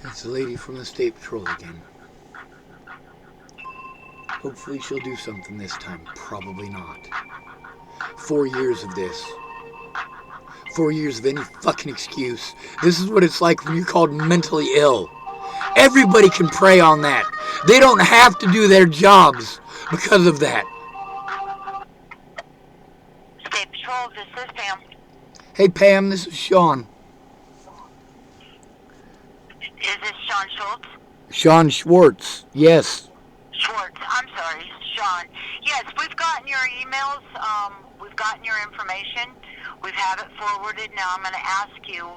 It's the lady from the State Patrol again. Hopefully she'll do something this time. Probably not. 4 years of this. 4 years of any fucking excuse. This is what it's like when you're called mentally ill. Everybody can prey on that. They don't have to do their jobs because of that. State Patrol, this is Pam. Hey Pam, this is Sean. Is this Sean Schultz? Sean Schwartz, yes. Schwartz, I'm sorry, Sean. Yes, we've gotten your emails, we've gotten your information, we've had it forwarded. Now I'm going to ask you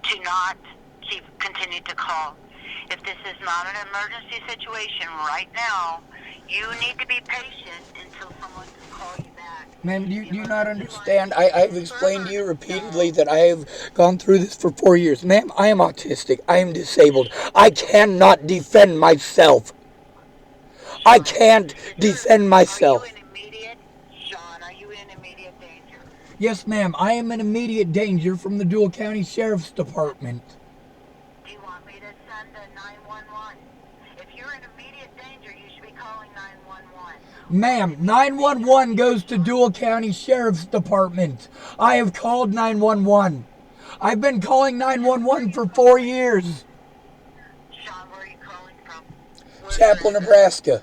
to not continue to call. If this is not an emergency situation right now, you need to be patient until someone can call you back. Ma'am, do you not understand? I've explained to you repeatedly that I have gone through this for 4 years. Ma'am, I am autistic. I am disabled. I cannot defend myself. I can't defend myself. Are you in immediate, Sean, are you in immediate danger? Yes, ma'am. I am in immediate danger from the Dual County Sheriff's Department. Do you want me to send a 911? If you're in immediate danger, you should be calling 911. Ma'am, 911 goes to Dual County Sheriff's Department. I have called 911. I've been calling 911 for 4 years. Sean, where are you calling from? Chapel, Nebraska.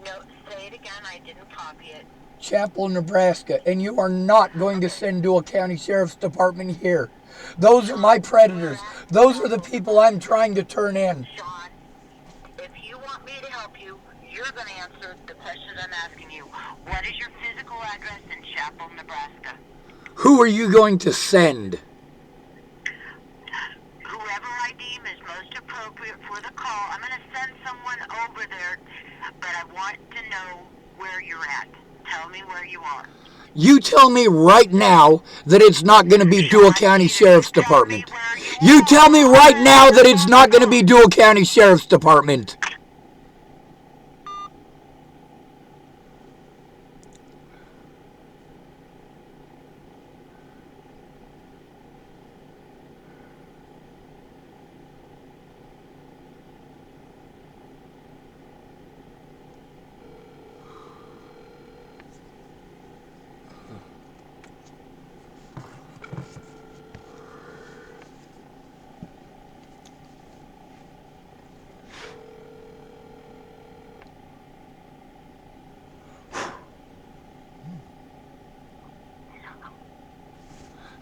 No, say it again. I didn't copy it. Chapel, Nebraska. And you are not going to send Dual County Sheriff's Department here. Those are my predators. Those are the people I'm trying to turn in. Sean, if you want me to help you, you're going to answer the questions I'm asking you. What is your physical address in Chapel, Nebraska? Who are you going to send? Whoever I deem is most appropriate for the call. I'm going to send someone over there, but I want to know where you're at. Tell me where you are. You tell me right now that it's not going to be Dual County Sheriff's Department. You tell me right now that it's not going to be Dual County Sheriff's Department.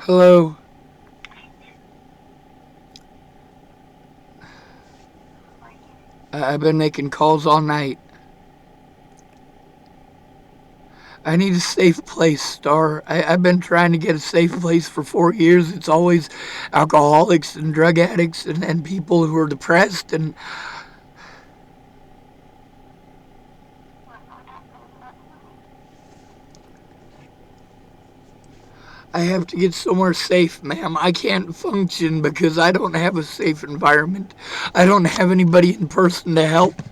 Hello. I've been making calls all night. I need a safe place, Star. I've been trying to get a safe place for 4 years. It's always alcoholics and drug addicts and people who are depressed. And I have to get somewhere safe, ma'am. I can't function because I don't have a safe environment. I don't have anybody in person to help.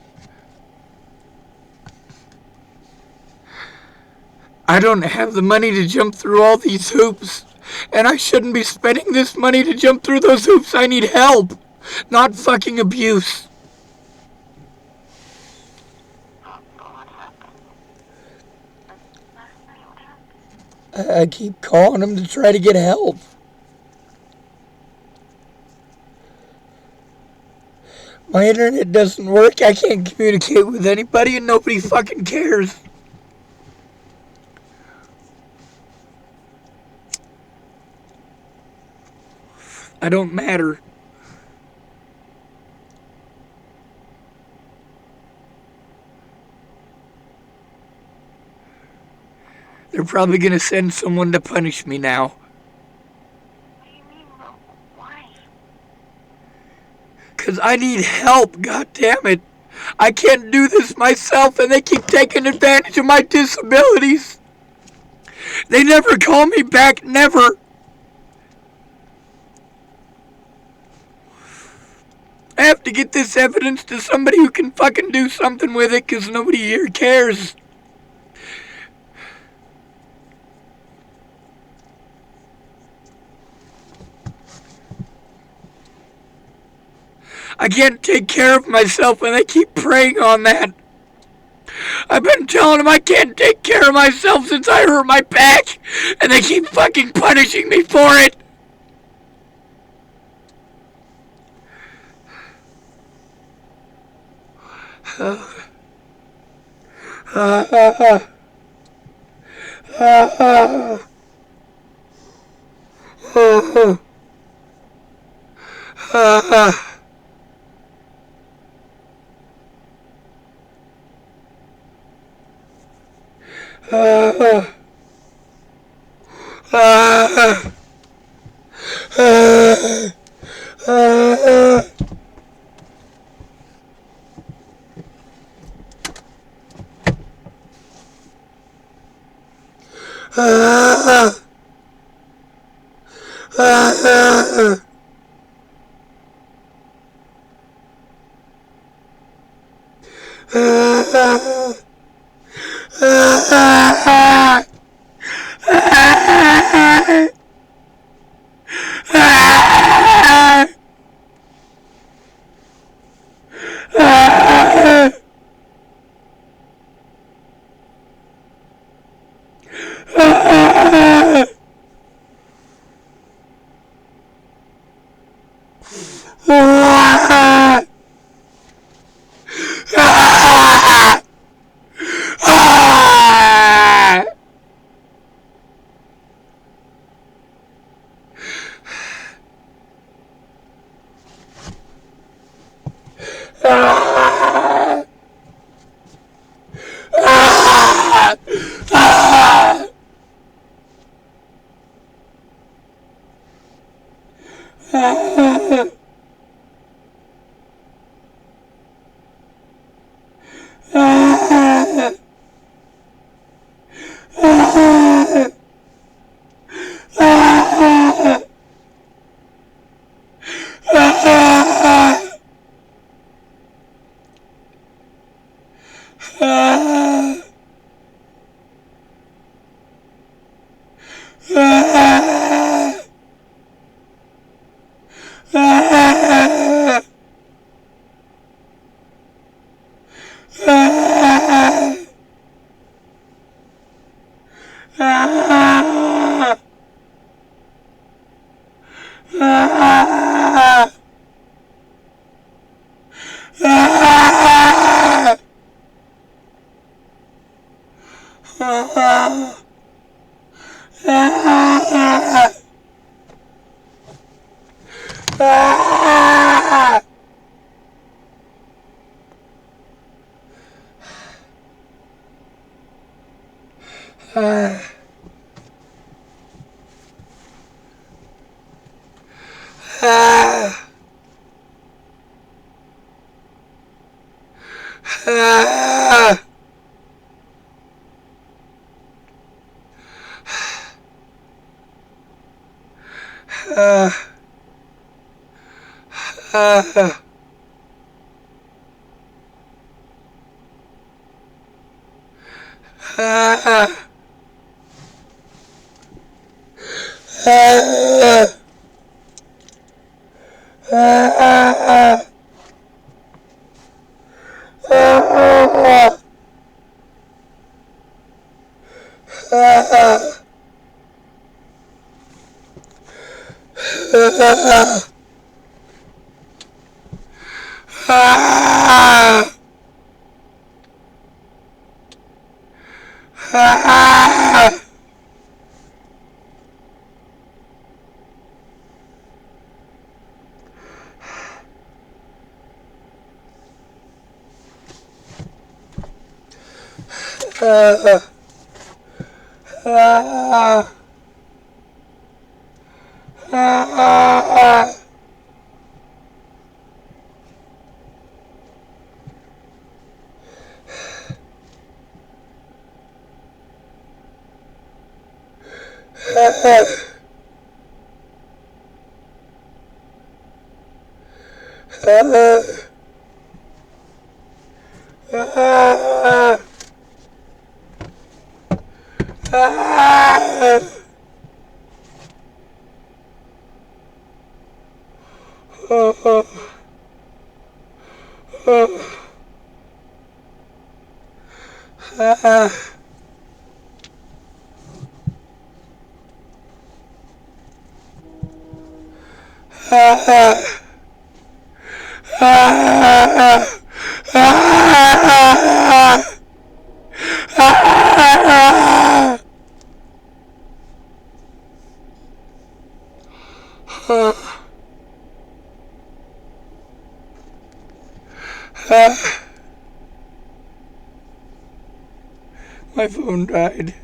I don't have the money to jump through all these hoops. And I shouldn't be spending this money to jump through those hoops. I need help, not fucking abuse. I keep calling them to try to get help. My internet doesn't work. I can't communicate with anybody and nobody fucking cares. I don't matter. They're probably going to send someone to punish me now. What do you mean, why? Because I need help, God damn it. I can't do this myself and they keep taking advantage of my disabilities. They never call me back, never. I have to get this evidence to somebody who can fucking do something with it because nobody here cares. I can't take care of myself, and they keep preying on that. I've been telling them I can't take care of myself since I hurt my back, and they keep fucking punishing me for it. My phone died.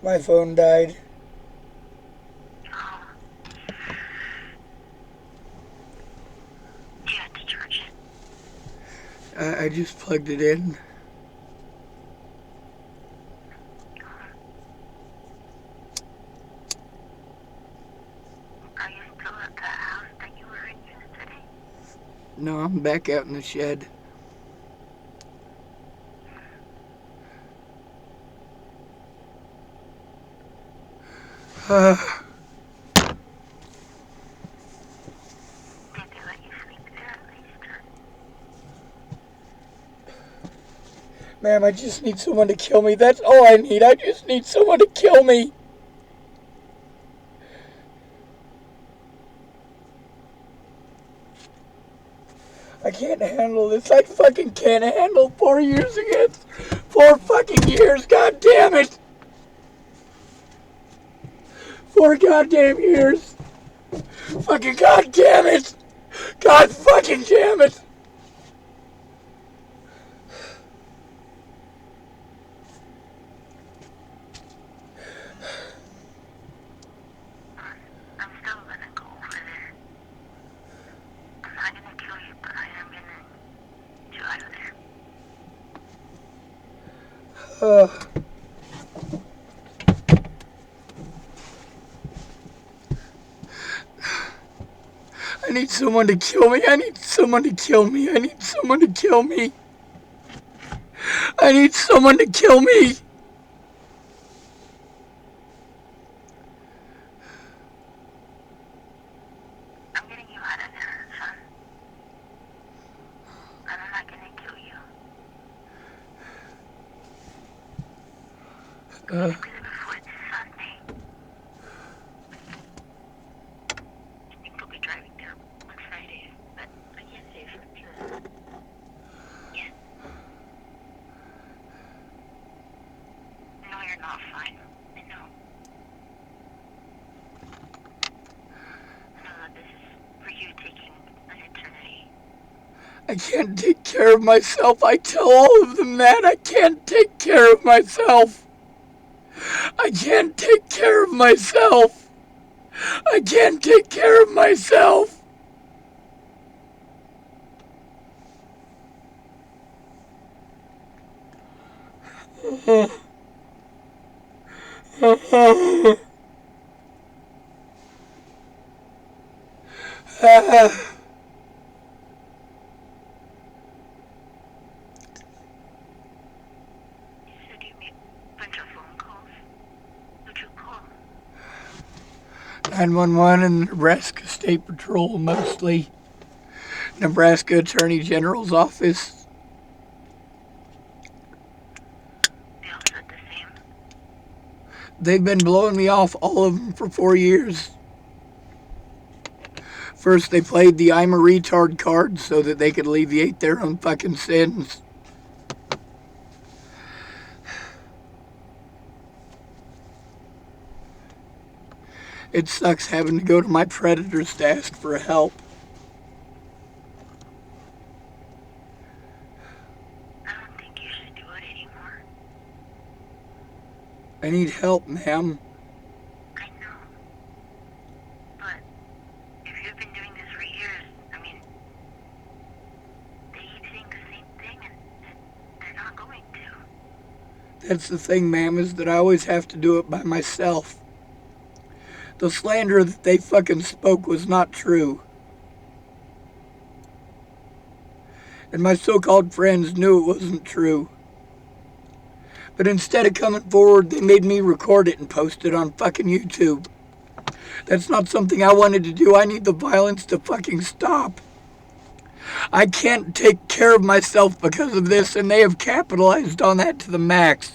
My phone died. You have to charge it. I just plugged it in. Are you still at the house that you were in yesterday? No, I'm back out in the shed. Did they let you sleep there at least? Ma'am, I just need someone to kill me. That's all I need. I just need someone to kill me. I can't handle this. I fucking can't handle 4 years again. 4 fucking years. God damn it. 4 goddamn years. Fucking god damn it. God fucking damn it. I'm still gonna go over there. I'm not gonna kill you, but I am gonna get you out of there. I need someone to kill me. I need someone to kill me. I need someone to kill me. I need someone to kill me. I'm getting you out of there, son. And I'm not gonna kill you. Maybe before it's Sunday. I think we'll be driving there on Friday, but I can't say for sure. Yeah. No, you're not fine. I know. I know that this is for you taking an eternity. I I can't take care of myself. I tell all of them that. I can't take care of myself. I can't take care of myself. I can't take care of myself. said you made a bunch of phone calls. Who'd you call? 911 and the Nebraska State Patrol mostly. Nebraska Attorney General's office. They all said the same. They've been blowing me off, all of them, for 4 years. First, they played the I'm a retard card so that they could alleviate their own fucking sins. It sucks having to go to my predators to ask for help. I don't think you should do it anymore. I need help, ma'am. I know. But if you've been doing this for years, I mean, they keep saying the same thing and they're not going to. That's the thing, ma'am, is that I always have to do it by myself. The slander that they fucking spoke was not true. And my so-called friends knew it wasn't true. But instead of coming forward, they made me record it and post it on fucking YouTube. That's not something I wanted to do. I need the violence to fucking stop. I can't take care of myself because of this, and they have capitalized on that to the max.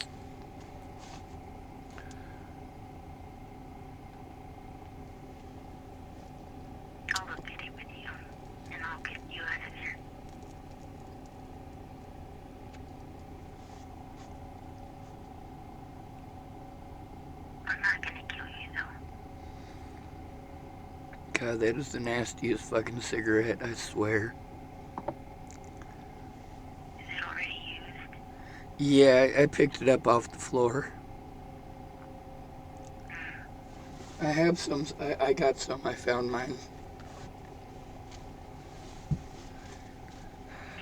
I'll look at it with you, and I'll get you out of there. I'm not gonna kill you, though. God, that is the nastiest fucking cigarette, I swear. Is it already used? Yeah, I picked it up off the floor. I have some. I got some. I found mine.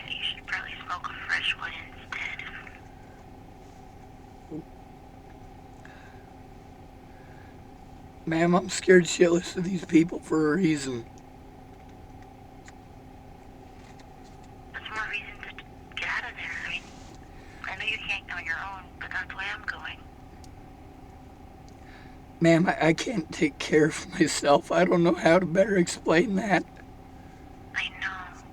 You should probably smoke a fresh one instead. Ma'am, I'm scared shitless of these people for a reason. That's more reason to get out of there. I mean, I know you can't on your own, but that's why I'm going. Ma'am, I can't take care of myself. I don't know how to better explain that. I know.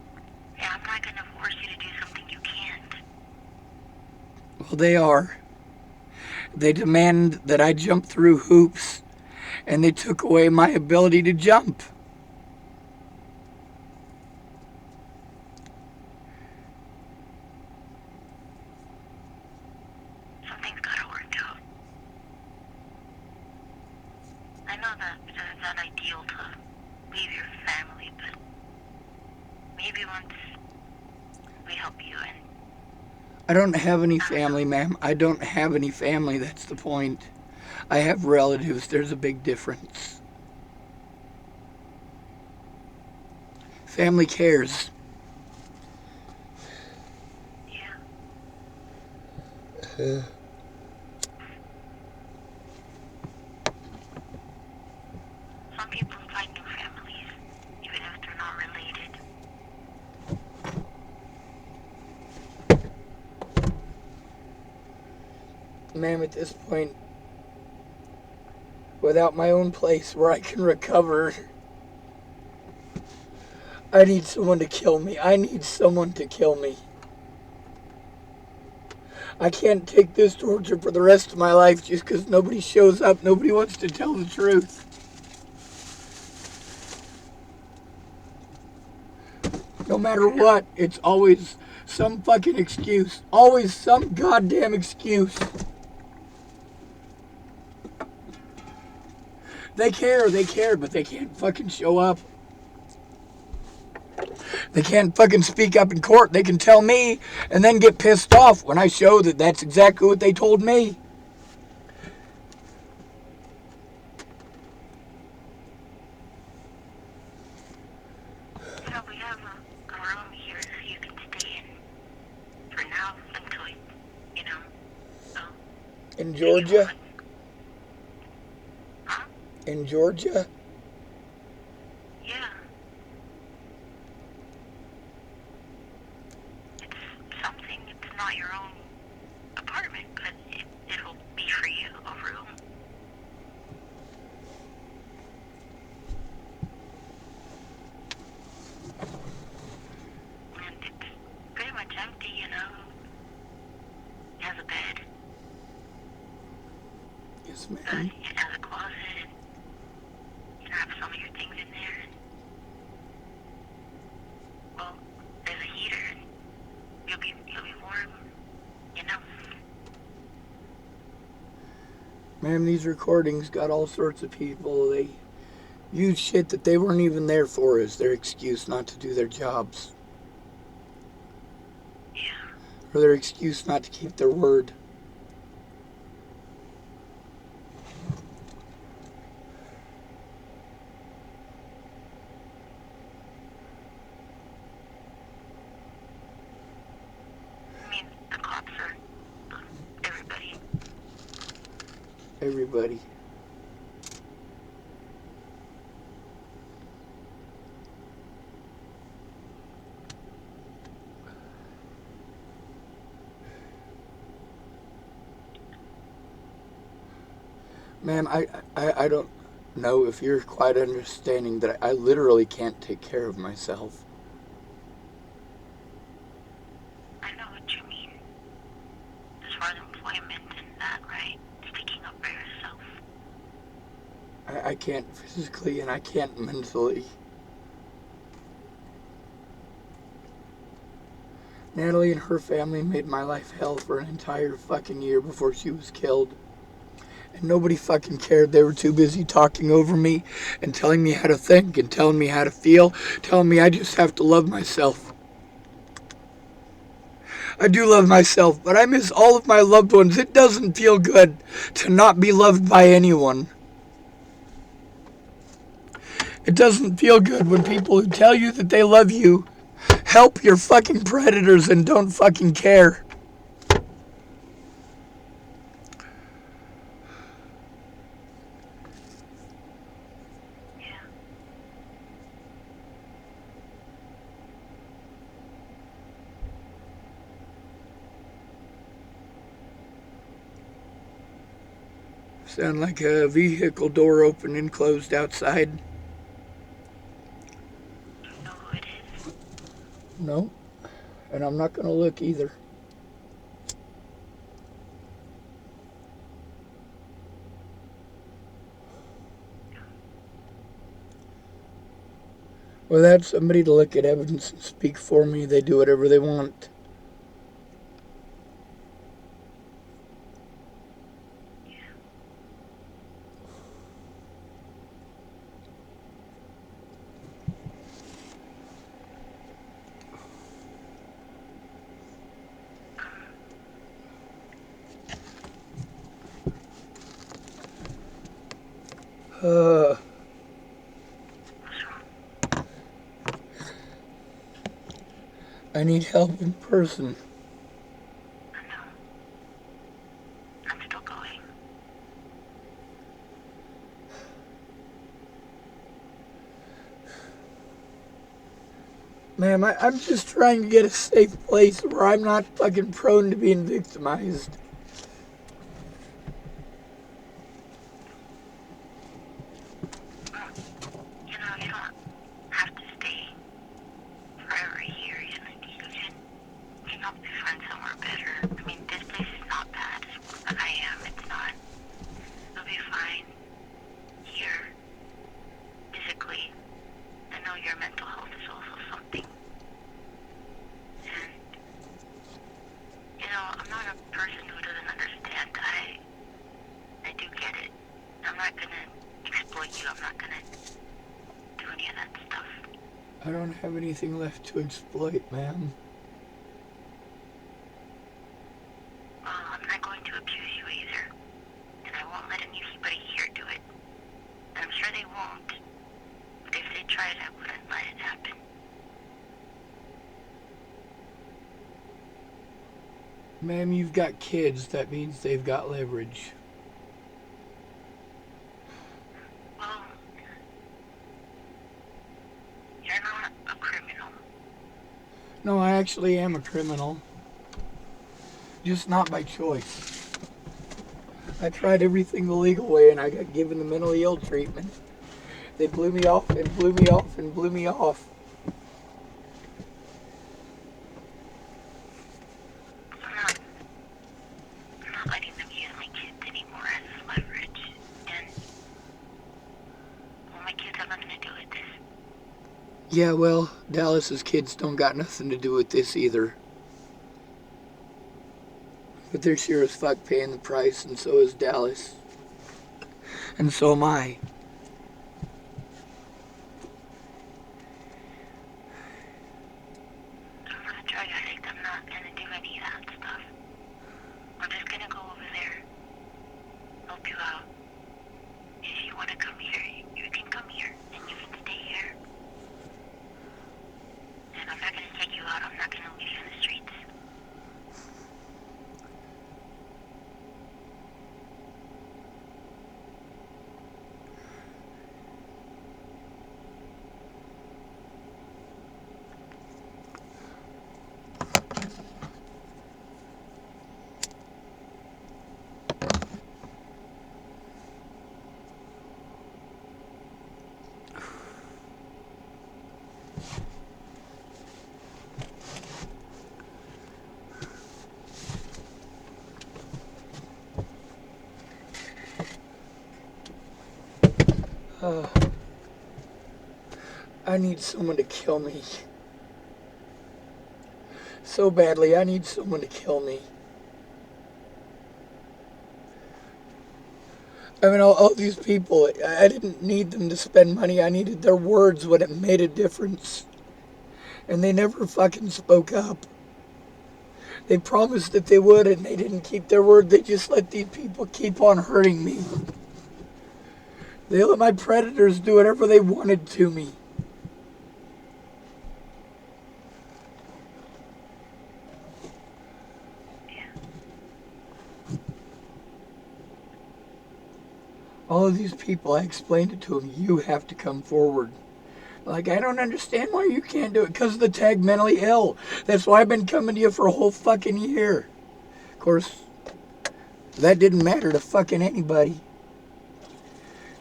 Yeah, I'm not gonna force you to do something you can't. Well, they are. They demand that I jump through hoops, and they took away my ability to jump. Something's gotta work out. I know that it's not ideal to leave your family, but maybe once we help you and I don't have any family, ma'am. I don't have any family. That's the point. I have relatives. There's a big difference. Family cares. yeah. Some people find new families, even if they're not related. Ma'am, at this point, without my own place where I can recover, I need someone to kill me. I need someone to kill me. I can't take this torture for the rest of my life just because nobody shows up. Nobody wants to tell the truth. No matter what, it's always some fucking excuse. Always some goddamn excuse. They care, but they can't fucking show up. They can't fucking speak up in court. They can tell me and then get pissed off when I show that that's exactly what they told me. Yeah, we have a room here that you can stay in for now until, so. In Georgia? Huh? In Georgia? Yeah. It's something, it's not your own apartment, but it'll be for you, a room. And it's pretty much empty, It has a bed. Yes, ma'am. It has a closet. You have some of your things in there. Well, there's a heater, and you'll be warm, Ma'am, these recordings got all sorts of people. They use shit that they weren't even there for as their excuse not to do their jobs. Yeah. Or their excuse not to keep their word. I mean, the cops are everybody. Everybody. Ma'am, I don't know if you're quite understanding that I literally can't take care of myself. I know what you mean. As far as employment and that, right? Speaking up for yourself. I can't physically and I can't mentally. Natalie and her family made my life hell for an entire fucking year before she was killed. And nobody fucking cared. They were too busy talking over me and telling me how to think and telling me how to feel, telling me I just have to love myself. I do love myself, but I miss all of my loved ones. It doesn't feel good to not be loved by anyone. It doesn't feel good when people who tell you that they love you help your fucking predators and don't fucking care. Sound like a vehicle door open and closed outside. Do you know who it is? No, and I'm not going to look either. Without somebody to look at evidence and speak for me, they do whatever they want. I need help in person. I know. I'm still going. Ma'am, I'm just trying to get a safe place where I'm not fucking prone to being victimized. You don't have to stay forever here. You can help me find somewhere better. I mean, this place is not bad. I am. It's not. You'll be fine here, physically. I know your mental health is also something. And, I'm not a person who doesn't understand. I do get it. I'm not gonna exploit you. I'm not gonna do any of that stuff. I don't have anything left to exploit, ma'am. Well, I'm not going to abuse you either. And I won't let anybody here do it. I'm sure they won't. But if they tried, I wouldn't let it happen. Ma'am, you've got kids. That means they've got leverage. Well, you're not a criminal. No, I actually am a criminal. Just not by choice. I tried everything the legal way and I got given the mentally ill treatment. They blew me off and blew me off and blew me off. I'm not letting them use my kids anymore as leverage. And, well, my kids have nothing to do with this. Yeah, well, Dallas's kids don't got nothing to do with this either. But they're sure as fuck paying the price, and so is Dallas. And so am I. I'm not a drug addict. I'm not gonna do any of that stuff. I'm just gonna go over there, help you out. If you want to come here, you can come here, and you can stay here. And I'm not gonna take you out. I'm not gonna leave you in the streets. I need someone to kill me. So badly, I need someone to kill me. I mean, all these people, I didn't need them to spend money. I needed their words when it made a difference. And they never fucking spoke up. They promised that they would, and they didn't keep their word. They just let these people keep on hurting me. They let my predators do whatever they wanted to me. All of these people, I explained it to them. You have to come forward. Like, I don't understand why you can't do it. Because of the tag mentally ill. That's why I've been coming to you for a whole fucking year. Of course, that didn't matter to fucking anybody.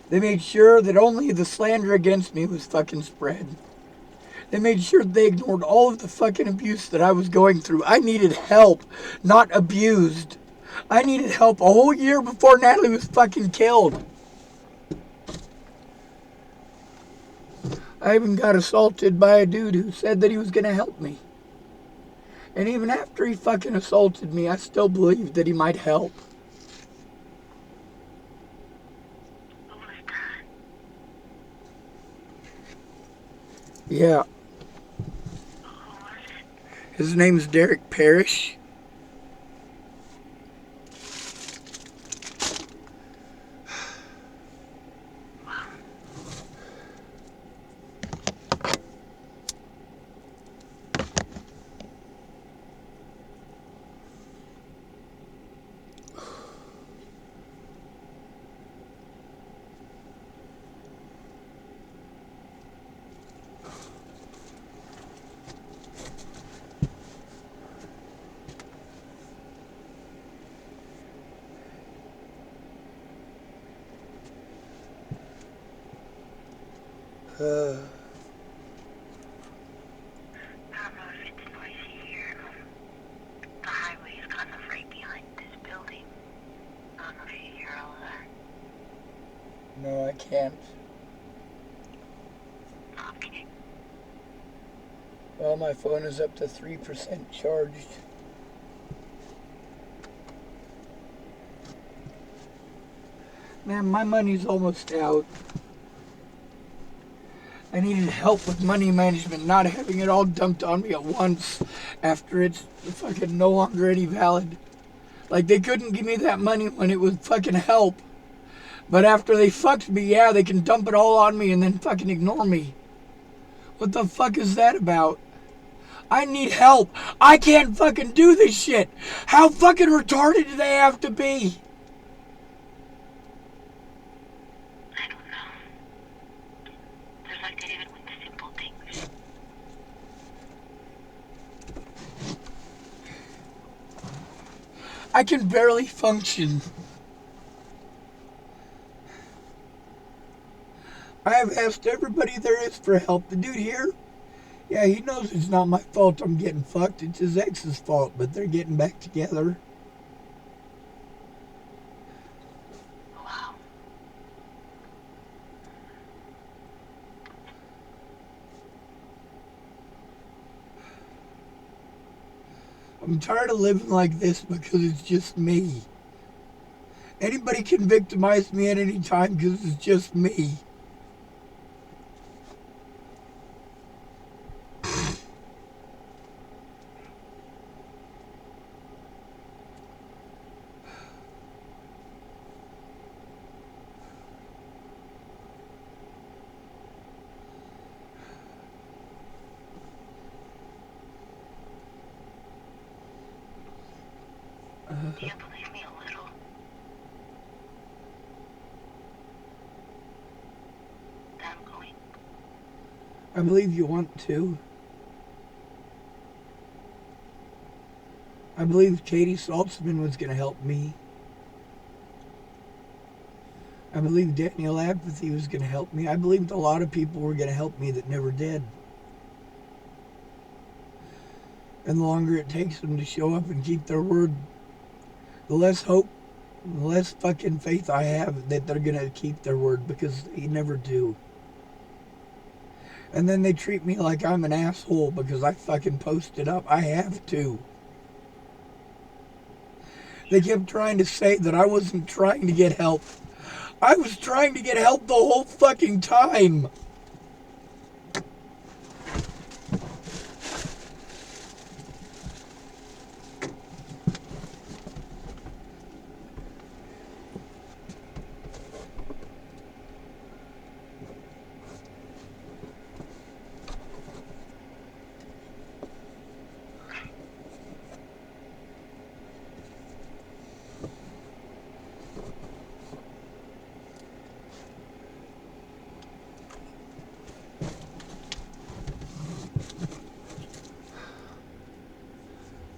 They made sure that only the slander against me was fucking spread. They made sure they ignored all of the fucking abuse that I was going through. I needed help, not abused. I needed help a whole year before Natalie was fucking killed. I even got assaulted by a dude who said that he was going to help me. And even after he fucking assaulted me, I still believed that he might help. Who was that? Yeah. Who was it? His name's Derek Parrish. I don't know if it's noisy here. The highway is kind of right behind this building. I don't know if you hear all of that. No, I can't. Okay. Well, my phone is up to 3% charged. Man, my money's almost out. I needed help with money management, not having it all dumped on me at once after it's fucking no longer any valid. Like, they couldn't give me that money when it would fucking help. But after they fucked me, yeah, they can dump it all on me and then fucking ignore me. What the fuck is that about? I need help. I can't fucking do this shit. How fucking retarded do they have to be? I don't know. They're like that even with the simple things. I can barely function. I have asked everybody there is for help. The dude here, yeah, he knows it's not my fault I'm getting fucked. It's his ex's fault, but they're getting back together. Wow. I'm tired of living like this because it's just me. Anybody can victimize me at any time because it's just me. Do you believe me a little? That I'm going? I believe you want to. I believe Katie Saltzman was going to help me. I believe Daniel Apathy was going to help me. I believed a lot of people were going to help me that never did. And the longer it takes them to show up and keep their word, the less hope, the less fucking faith I have that they're going to keep their word, because they never do. And then they treat me like I'm an asshole because I fucking posted up. I have to. They kept trying to say that I wasn't trying to get help. I was trying to get help the whole fucking time.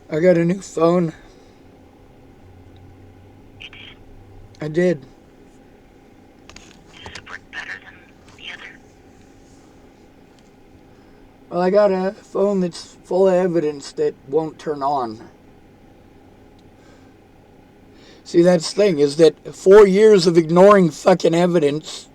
I got a new phone. You did? I did. Does it work better than the other? Well, I got a phone that's full of evidence that won't turn on. See, that's the thing, is that 4 years of ignoring fucking evidence.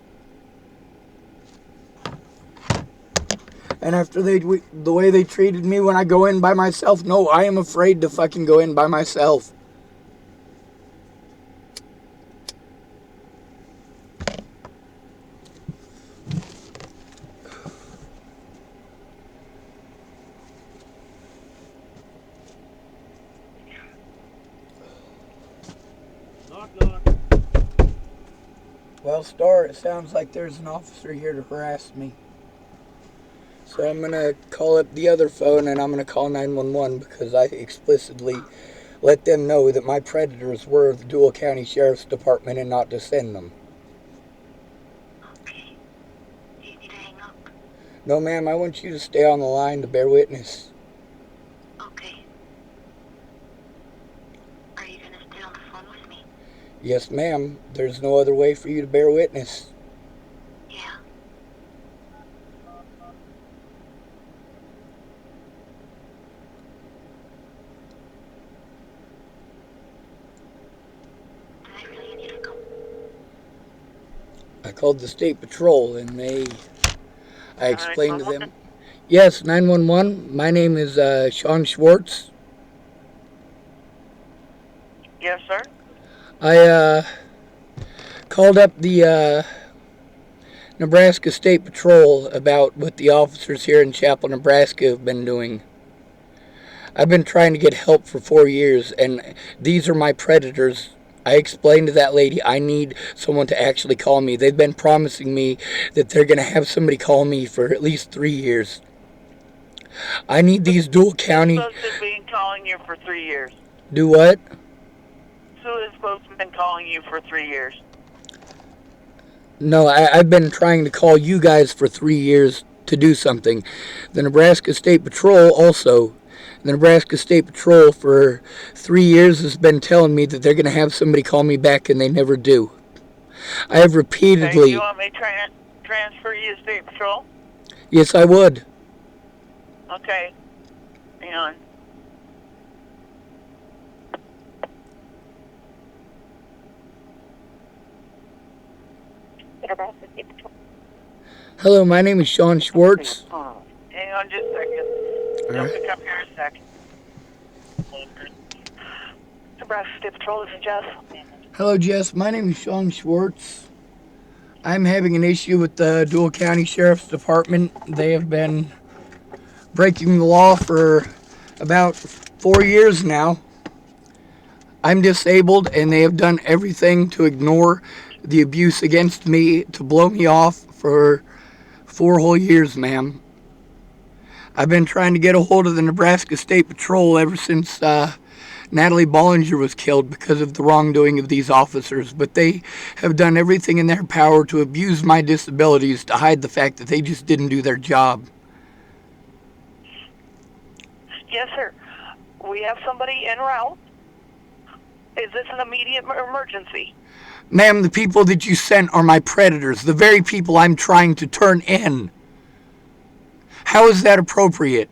And after the way they treated me when I go in by myself, no, I am afraid to fucking go in by myself. Knock, knock. Well, Star, it sounds like there's an officer here to harass me. So I'm going to call up the other phone and I'm going to call 911 because I explicitly let them know that my predators were the Dual County Sheriff's Department and not to send them. Okay. Do you need to hang up? No, ma'am, I want you to stay on the line to bear witness. Okay. Are you going to stay on the phone with me? Yes, ma'am. There's no other way for you to bear witness. Yeah. Do they really need to come? I called the state patrol and I explained to them. Yes, 911. My name is Sean Schwartz. Yes, sir. I called up the Nebraska State Patrol about what the officers here in Chapel, Nebraska have been doing. I've been trying to get help for 4 years, and these are my predators. I explained to that lady I need someone to actually call me. They've been promising me that they're going to have somebody call me for at least 3 years. I need these dual county... Who's supposed to be calling you for 3 years? Do what? Who is supposed to have been calling you for 3 years? No, I've been trying to call you guys for 3 years to do something. The Nebraska State Patrol also. The Nebraska State Patrol for 3 years has been telling me that they're going to have somebody call me back, and they never do. I have repeatedly... Okay, do you want me to transfer you to State Patrol? Yes, I would. Okay. Hang on. Hello, my name is Sean Schwartz. Hang on just a second. All I'll right. pick up here in a second. Nebraska State Patrol, this is Jess. Hello, Jess. My name is Sean Schwartz. I'm having an issue with the Dual County Sheriff's Department. They have been breaking the law for about 4 years now. I'm disabled, and they have done everything to ignore the abuse against me, to blow me off for 4 whole years, ma'am. I've been trying to get a hold of the Nebraska State Patrol ever since Natalie Bollinger was killed because of the wrongdoing of these officers, but they have done everything in their power to abuse my disabilities to hide the fact that they just didn't do their job. Yes, sir. We have somebody en route. Is this an immediate emergency? Ma'am, the people that you sent are my predators, the very people I'm trying to turn in. How is that appropriate?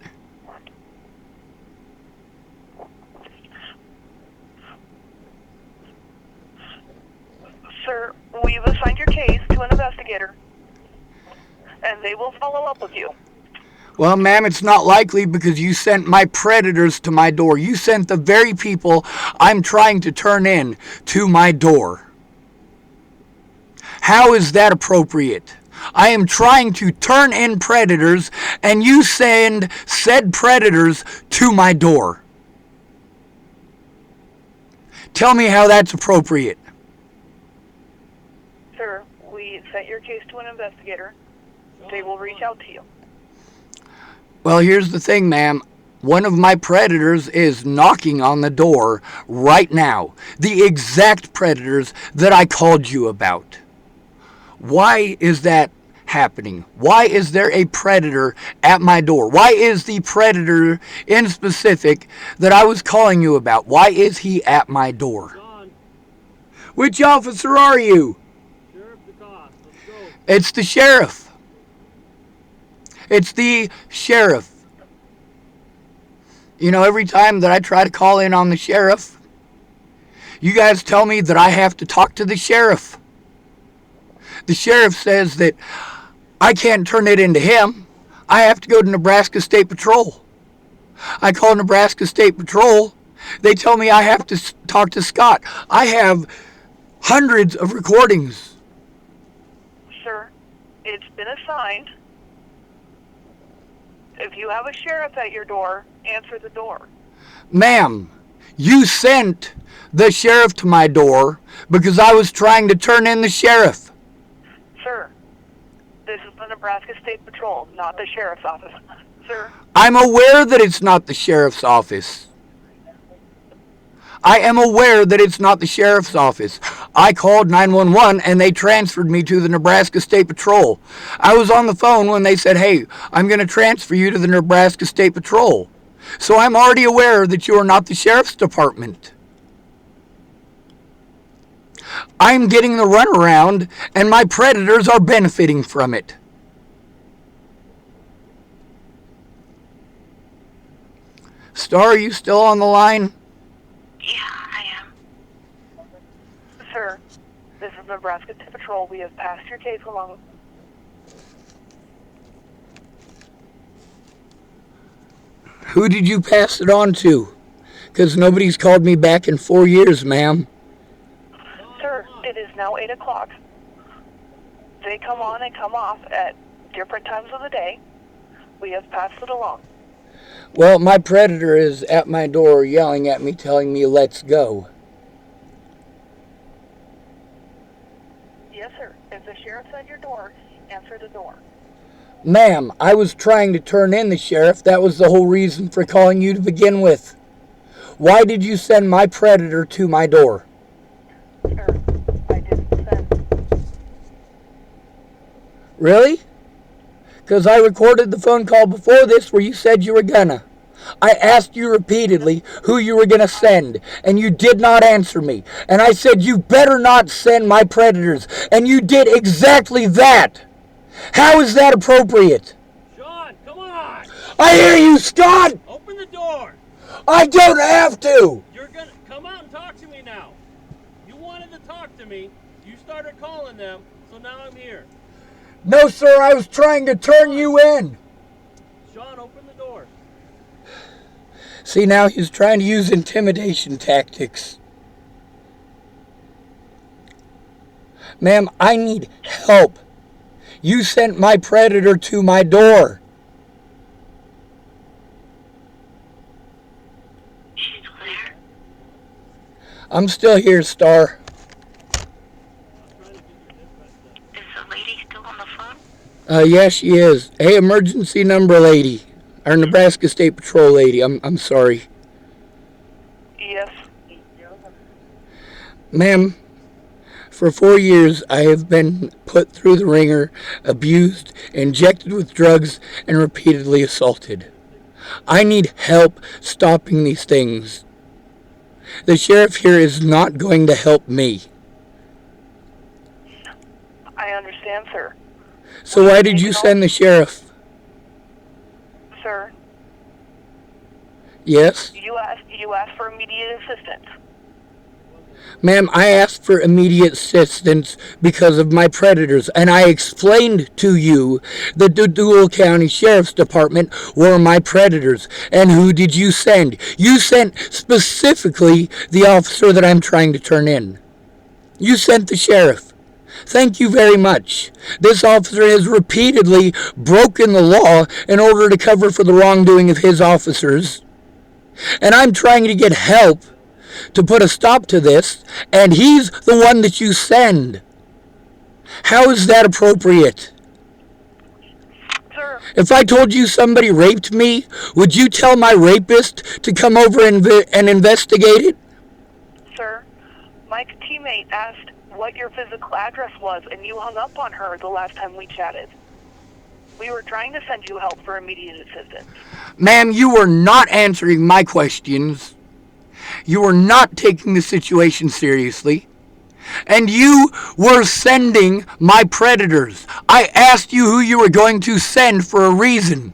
Sir, we've assigned your case to an investigator, and they will follow up with you. Well, ma'am, it's not likely because you sent my predators to my door. You sent the very people I'm trying to turn in to my door. How is that appropriate? I am trying to turn in predators, and you send said predators to my door. Tell me how that's appropriate. Sir, we sent your case to an investigator. They will reach out to you. Well, here's the thing, ma'am. One of my predators is knocking on the door right now. The exact predators that I called you about. Why is that happening? Why is there a predator at my door? Why is the predator in specific that I was calling you about? Why is he at my door? John, Which officer are you? Sheriff decoste, let's go. It's the sheriff. It's the sheriff. You know, every time that I try to call in on the sheriff, you guys tell me that I have to talk to the sheriff. The sheriff says that I can't turn it into him. I have to go to Nebraska State Patrol. I call Nebraska State Patrol. They tell me I have to talk to Scott. I have hundreds of recordings. Sir, it's been assigned. If you have a sheriff at your door, answer the door. Ma'am, you sent the sheriff to my door because I was trying to turn in the sheriff. Sir, this is the Nebraska State Patrol, not the sheriff's office. Sir, I'm aware that it's not the sheriff's office. I am aware that it's not the sheriff's office. I called 911 and they transferred me to the Nebraska State Patrol. I was on the phone when they said, hey, I'm going to transfer you to the Nebraska State Patrol. So I'm already aware that you are not the sheriff's department. I'm getting the runaround and my predators are benefiting from it. Star, are you still on the line? Yeah, I am. sir, this is Nebraska State Patrol. We have passed your case along. Who did you pass it on to? Because nobody's called me back in 4 years, ma'am. Sir, it is now 8 o'clock. They come on and come off at different times of the day. We have passed it along. Well, my predator is at my door yelling at me, telling me, let's go. Yes, sir. If the sheriff's at your door, answer the door. Ma'am, I was trying to turn in the sheriff. That was the whole reason for calling you to begin with. Why did you send my predator to my door? Sir, I didn't send. Really? Because I recorded the phone call before this where you said you were gonna. I asked you repeatedly who you were gonna send, and you did not answer me. And I said you better not send my predators, and you did exactly that. How is that appropriate? Sean, come on! I hear you, Scott! Open the door! I don't have to! You're gonna come out and talk to me now. You wanted to talk to me. You started calling them, so now I'm here. No, sir, I was trying to turn you in. Sean, open the door. See, now he's trying to use intimidation tactics. Ma'am, I need help. You sent my predator to my door. She's clear. I'm still here, Star. Is the lady still on the phone? Yeah, she is. Hey, emergency number lady. Our Nebraska State Patrol lady. I'm sorry. Yes. Ma'am, for 4 years I have been put through the ringer, abused, injected with drugs, and repeatedly assaulted. I need help stopping these things. The sheriff here is not going to help me. I understand, sir. So why did you send the sheriff? Sir, Yes? you asked for immediate assistance. Ma'am, I asked for immediate assistance because of my predators, and I explained to you that the Dual County Sheriff's Department were my predators. And who did you send? You sent specifically the officer that I'm trying to turn in. You sent the sheriff. Thank you very much. This officer has repeatedly broken the law in order to cover for the wrongdoing of his officers. And I'm trying to get help to put a stop to this, and he's the one that you send. How is that appropriate? Sir, If I told you somebody raped me, would you tell my rapist to come over and investigate it? sir, my teammate asked what your physical address was, and you hung up on her the last time we chatted. We were trying to send you help for immediate assistance. Ma'am, you were not answering my questions. You were not taking the situation seriously. And you were sending my predators. I asked you who you were going to send for a reason.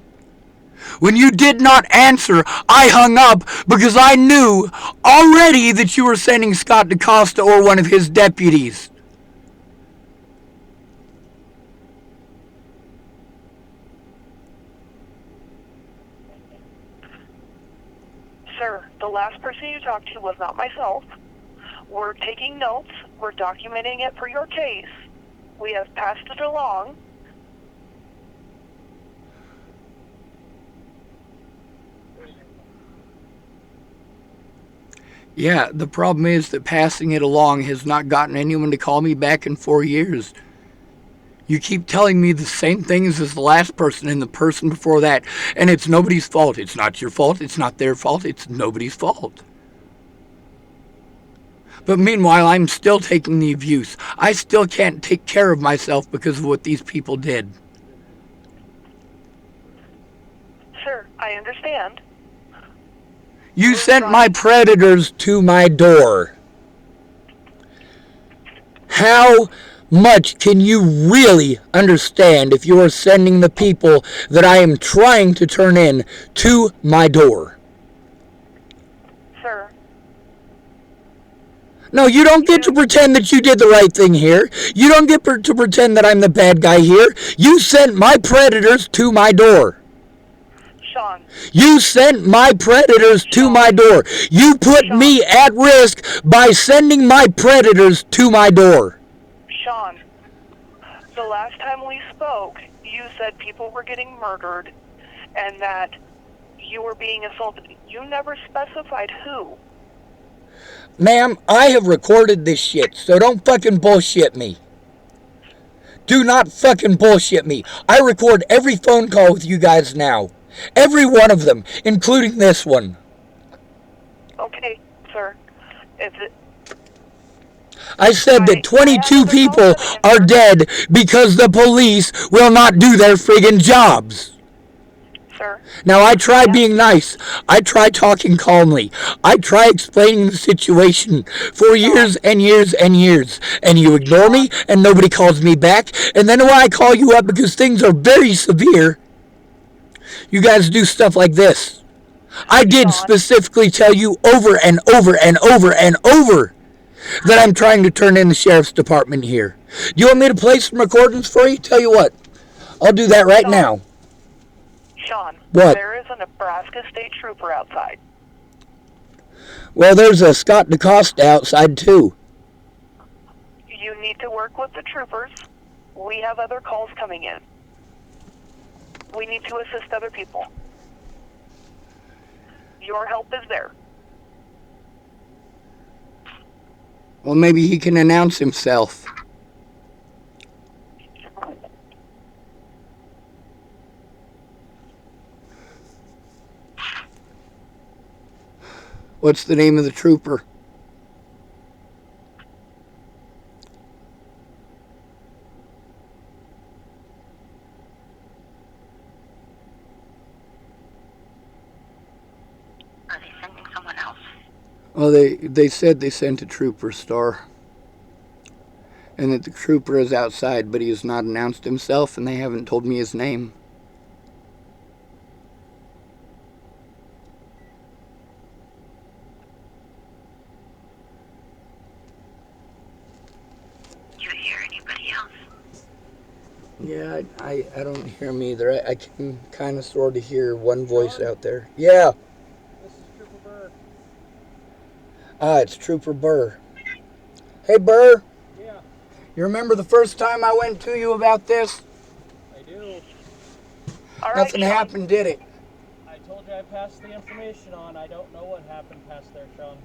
When you did not answer, I hung up because I knew already that you were sending Scott decoste or one of his deputies. Sir, the last person you talked to was not myself. We're taking notes. We're documenting it for your case. We have passed it along. Yeah, the problem is that passing it along has not gotten anyone to call me back in 4 years. You keep telling me the same things as the last person and the person before that, and it's nobody's fault. It's not your fault. It's not their fault. It's nobody's fault. But meanwhile, I'm still taking the abuse. I still can't take care of myself because of what these people did. Sir, I understand. You sent my predators to my door. How much can you really understand if you are sending the people that I am trying to turn in to my door? Sir, No, you don't get to pretend that you did the right thing here. You don't get to pretend that I'm the bad guy here. You sent my predators to my door. Sean, You sent my predators to my door. You put me at risk by sending my predators to my door. Sean, The last time we spoke, you said people were getting murdered and that you were being assaulted. You never specified who. Ma'am, I have recorded this shit, so don't fucking bullshit me. Do not fucking bullshit me. I record every phone call with you guys now. Every one of them, including this one. Okay, sir. I said that 22 people are dead because the police will not do their friggin' jobs. Sir. Now, I try being nice. I try talking calmly. I try explaining the situation for years and years and years. And you ignore me, and nobody calls me back. And then when I call you up because things are very severe, you guys do stuff like this. I did specifically tell you over and over and over and over that I'm trying to turn in the sheriff's department here. Do you want me to play some recordings for you? Tell you what, I'll do that right now. Sean, what? There is a Nebraska state trooper outside. Well, there's a Scott decoste outside, too. You need to work with the troopers. We have other calls coming in. We need to assist other people. Your help is there. Well, maybe he can announce himself. What's the name of the trooper? Are they sending someone else? Oh, they said they sent a trooper, Star. And that the trooper is outside, but he has not announced himself, and they haven't told me his name. Yeah, I don't hear him either. I can kind of sort of hear one voice out there. Yeah. This is Trooper Burr. Ah, it's Trooper Burr. Hey, Burr. Yeah. You remember the first time I went to you about this? I do. Nothing happened, did it? I told you I passed the information on. I don't know what happened past there, Sean.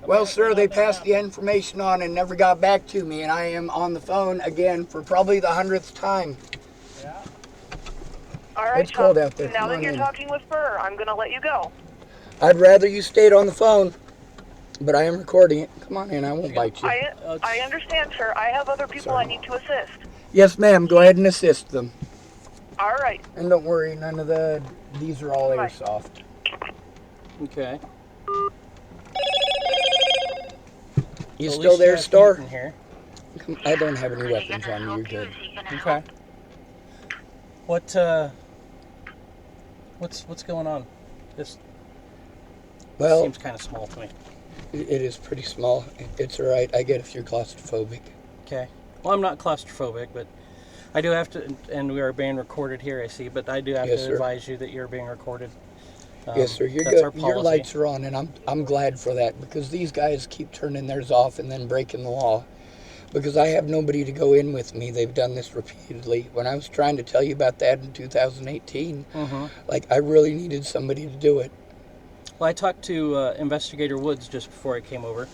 Well, sir, they passed the information on and never got back to me, and I am on the phone again for probably the 100th time. Yeah. All right, it's cold out there. Now that you're talking with Burr, I'm going to let you go. I'd rather you stayed on the phone, but I am recording it. Come on in, I won't bite you. I understand, sir. I have other people I need to assist. Yes, ma'am. Go ahead and assist them. All right. And don't worry, none of these are all airsoft. Okay. You still there, Star? I don't have any weapons on me. You're good. Okay. What's going on? This seems kind of small to me. It is pretty small. It's all right. I get if you're claustrophobic. Okay. Well, I'm not claustrophobic, but I do have to, and we are being recorded here, I see, but I do have to advise you that you're being recorded. Yes, sir. You're good. Your lights are on, and I'm glad for that, because these guys keep turning theirs off and then breaking the law. Because I have nobody to go in with me. They've done this repeatedly. When I was trying to tell you about that in 2018, I really needed somebody to do it. Well, I talked to Investigator Woods just before I came over.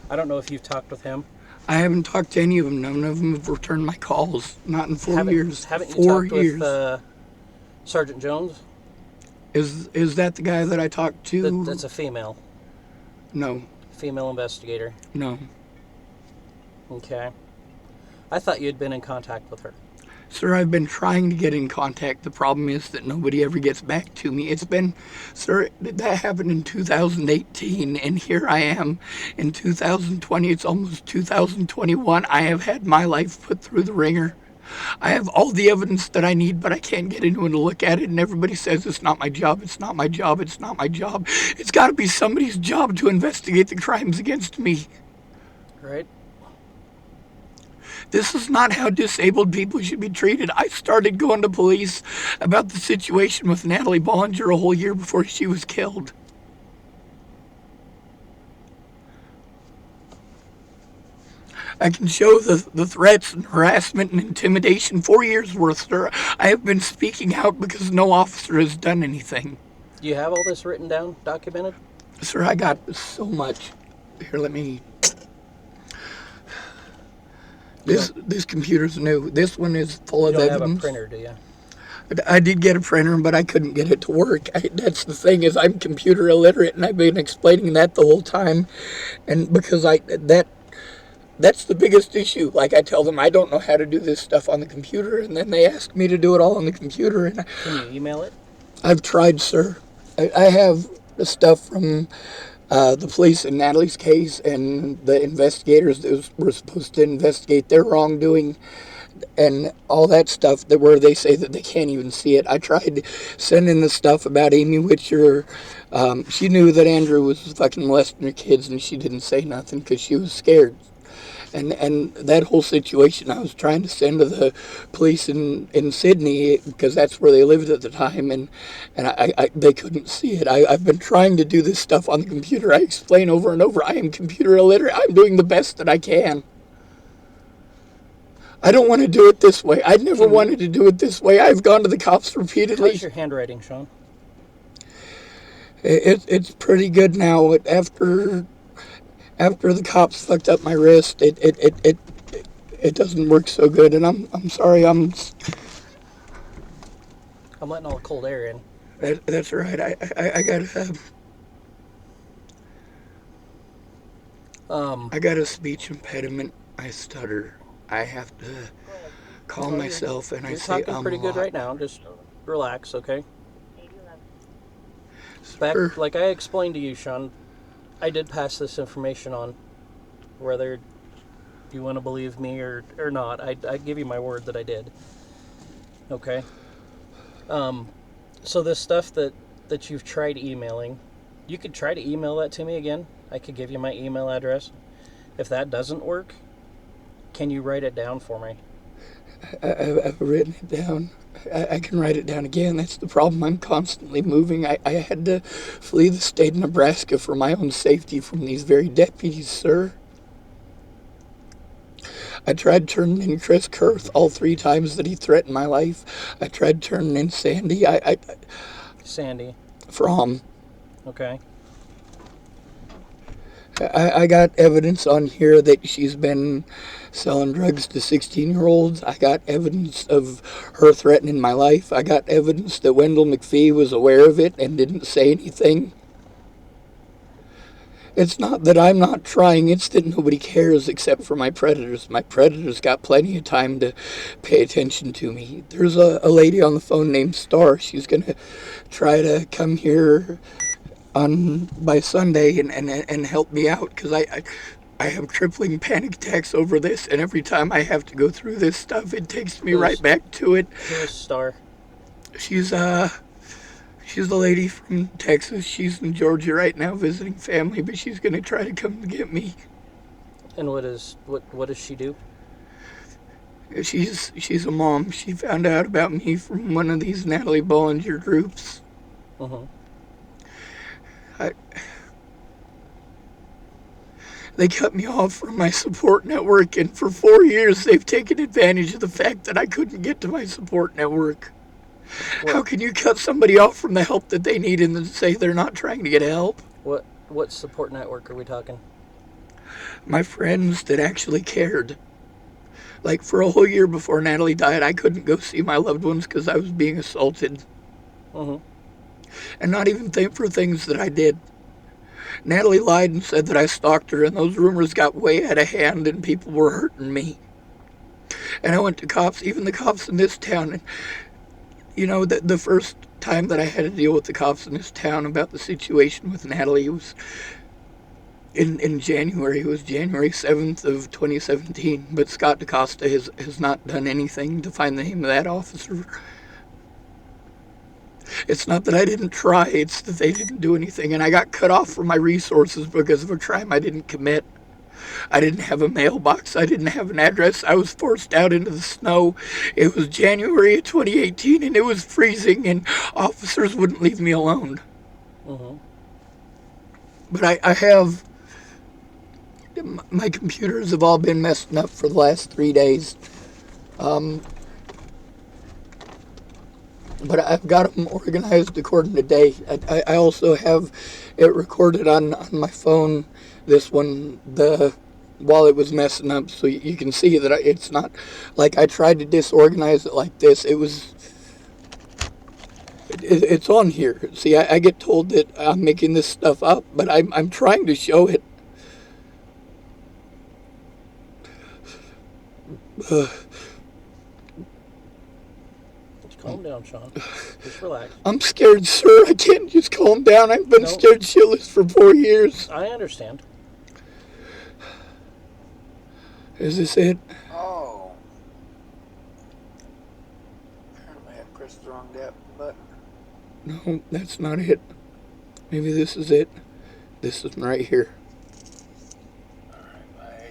I don't know if you've talked with him. I haven't talked to any of them. None of them have returned my calls. Not in 4 years. Haven't you talked with Sergeant Jones? Is that the guy that I talked to? That's a female. No. Female investigator. No. Okay. I thought you had been in contact with her. Sir, I've been trying to get in contact. The problem is that nobody ever gets back to me. Sir, that happened in 2018, and here I am in 2020. It's almost 2021. I have had my life put through the ringer. I have all the evidence that I need, but I can't get anyone to look at it, and everybody says it's not my job, it's not my job, it's not my job. It's got to be somebody's job to investigate the crimes against me. Right. This is not how disabled people should be treated. I started going to police about the situation with Natalie Bollinger a whole year before she was killed. I can show the threats and harassment and intimidation. 4 years worth, sir. I have been speaking out because no officer has done anything. Do you have all this written down, documented? Sir, I got so much. Here, let me... This computer's new. This one is full of evidence. You don't have a printer, do you? I did get a printer, but I couldn't get it to work. That's the thing, is I'm computer illiterate, and I've been explaining that the whole time. And because that's the biggest issue. Like, I tell them I don't know how to do this stuff on the computer, and then they ask me to do it all on the computer. And can you email it? I've tried, sir. I have the stuff from the police in Natalie's case and the investigators that were supposed to investigate their wrongdoing and all that stuff where they say that they can't even see it. I tried sending the stuff about Amy Witcher. She knew that Andrew was fucking molesting her kids, and she didn't say nothing because she was scared. And that whole situation I was trying to send to the police in Sydney, because that's where they lived at the time, and they couldn't see it. I've been trying to do this stuff on the computer. I explain over and over, I am computer illiterate. I'm doing the best that I can. I don't want to do it this way. I never wanted to do it this way. I've gone to the cops repeatedly. How's your handwriting, Sean? It's pretty good now. After the cops fucked up my wrist, it doesn't work so good, and I'm sorry. I'm letting all the cold air in. That's right. I got a speech impediment. I stutter. I have to calm myself, and I say you're talking pretty good right now. Just relax, okay? Back, like I explained to you, Sean, I did pass this information on, whether you want to believe me or not. I give you my word that I did. Okay? So this stuff that you've tried emailing, you could try to email that to me again. I could give you my email address. If that doesn't work, can you write it down for me? I've written it down. I can write it down again. That's the problem. I'm constantly moving. I had to flee the state of Nebraska for my own safety from these very deputies, sir. I tried turning in Chris Kurth all 3 times that he threatened my life. I tried turning in Sandy. Sandy. From. Okay. I got evidence on here that she's been selling drugs to 16-year-olds. I got evidence of her threatening my life. I got evidence that Wendell McPhee was aware of it and didn't say anything. It's not that I'm not trying, it's that nobody cares except for my predators. My predators got plenty of time to pay attention to me. There's a lady on the phone named Star. She's going to try to come here by Sunday and help me out, because I have crippling panic attacks over this, and every time I have to go through this stuff, it takes me right back to it. Who's Star? She's the lady from Texas. She's in Georgia right now visiting family, but she's gonna try to come get me. And what does she do? She's a mom. She found out about me from one of these Natalie Bollinger groups. Uh-huh. They cut me off from my support network, and for 4 years they've taken advantage of the fact that I couldn't get to my support network. What? How can you cut somebody off from the help that they need and then say they're not trying to get help? What support network are we talking? My friends that actually cared. Like, for a whole year before Natalie died, I couldn't go see my loved ones because I was being assaulted. Uh-huh. And not even for things that I did. Natalie lied and said that I stalked her, and those rumors got way out of hand, and people were hurting me. And I went to cops, even the cops in this town. And, you know, the first time that I had to deal with the cops in this town about the situation with Natalie, it was in January. It was January 7th of 2017. But Scott decoste has not done anything to find the name of that officer. It's not that I didn't try, it's that they didn't do anything, and I got cut off from my resources because of a crime I didn't commit. I didn't have a mailbox, I didn't have an address, I was forced out into the snow. It was January of 2018, and it was freezing, and officers wouldn't leave me alone. Uh-huh. But I have my computers have all been messing up for the last 3 days. But I've got them organized according to date. I also have it recorded on my phone, this one, while it was messing up, so you can see that it's not like I tried to disorganize it like this. It's on here. See, I get told that I'm making this stuff up, but I'm trying to show it. Calm down, Sean. Just relax. I'm scared, sir. I can't just calm down. I've been scared shitless for 4 years. I understand. Is this it? Oh. Apparently I pressed the wrong button. No, that's not it. Maybe this is it. This is right here. Alright, my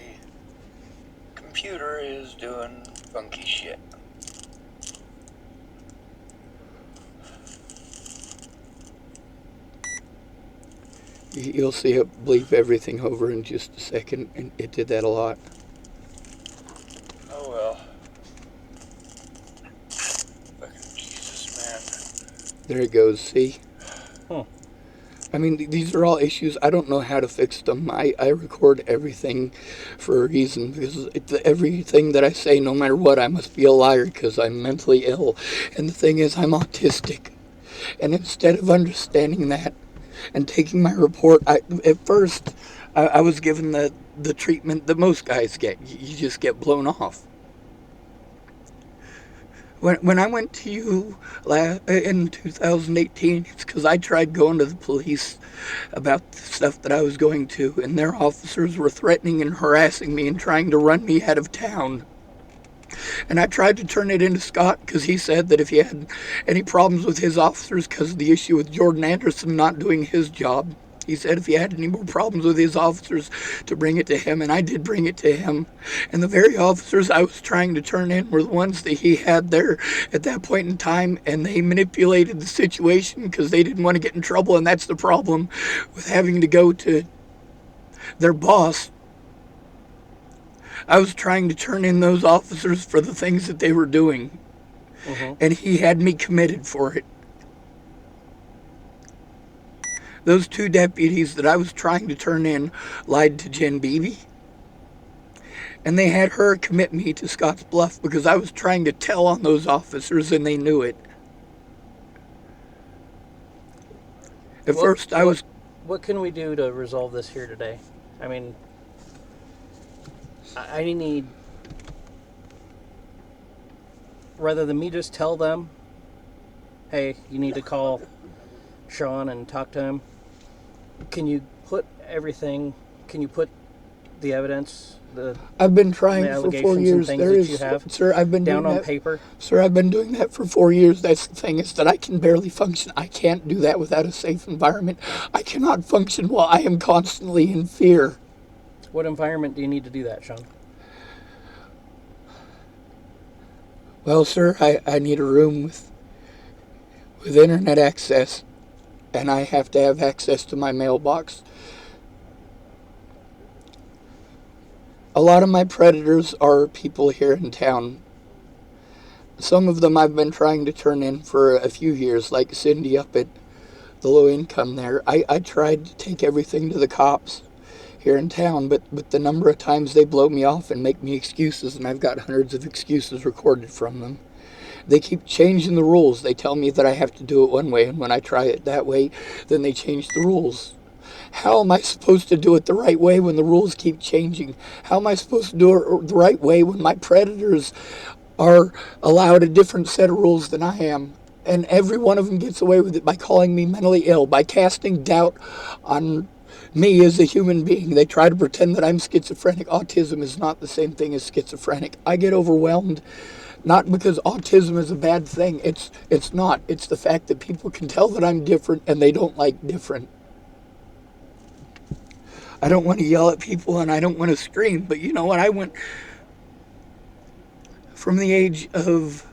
computer is doing funky shit. You'll see it bleep everything over in just a second, and it did that a lot. Oh well. Fucking Jesus, man. There it goes, see? Huh. I mean, these are all issues. I don't know how to fix them. I record everything for a reason, because everything that I say, no matter what, I must be a liar because I'm mentally ill. And the thing is, I'm autistic. And instead of understanding that and taking my report, at first, I was given the treatment that most guys get. You just get blown off. When I went to you in 2018, it's because I tried going to the police about the stuff that I was going to, and their officers were threatening and harassing me and trying to run me out of town. And I tried to turn it into Scott because he said that if he had any problems with his officers because of the issue with Jordan Anderson not doing his job, he said if he had any more problems with his officers to bring it to him, and I did bring it to him. And the very officers I was trying to turn in were the ones that he had there at that point in time, and they manipulated the situation because they didn't want to get in trouble, and that's the problem with having to go to their boss. I was trying to turn in those officers for the things that they were doing, and he had me committed for it. Those 2 deputies that I was trying to turn in lied to Jen Beebe, and they had her commit me to Scotts Bluff because I was trying to tell on those officers, and they knew it. At first, I was... What can we do to resolve this here today? I mean, I need, rather than me just tell them, hey, you need to call Sean and talk to him, can you put the evidence, I've been trying the for 4 years. There is, you have sir, I've been down doing on that, paper? Sir, I've been doing that for 4 years. That's the thing, is that I can barely function. I can't do that without a safe environment. I cannot function while I am constantly in fear. What environment do you need to do that, Sean? Well, sir, I need a room with internet access, and I have to have access to my mailbox. A lot of my predators are people here in town. Some of them I've been trying to turn in for a few years, like Cindy up at the low income there. I tried to take everything to the cops here in town, but the number of times they blow me off and make me excuses, and I've got hundreds of excuses recorded from them. They keep changing the rules. They tell me that I have to do it one way, and when I try it that way, then they change the rules. How am I supposed to do it the right way when the rules keep changing? How am I supposed to do it the right way when my predators are allowed a different set of rules than I am? And every one of them gets away with it by calling me mentally ill, by casting doubt on me as a human being. They try to pretend that I'm schizophrenic. Autism is not the same thing as schizophrenic. I get overwhelmed, not because autism is a bad thing. It's not. It's the fact that people can tell that I'm different and they don't like different. I don't want to yell at people and I don't want to scream, but you know what? I went from the age of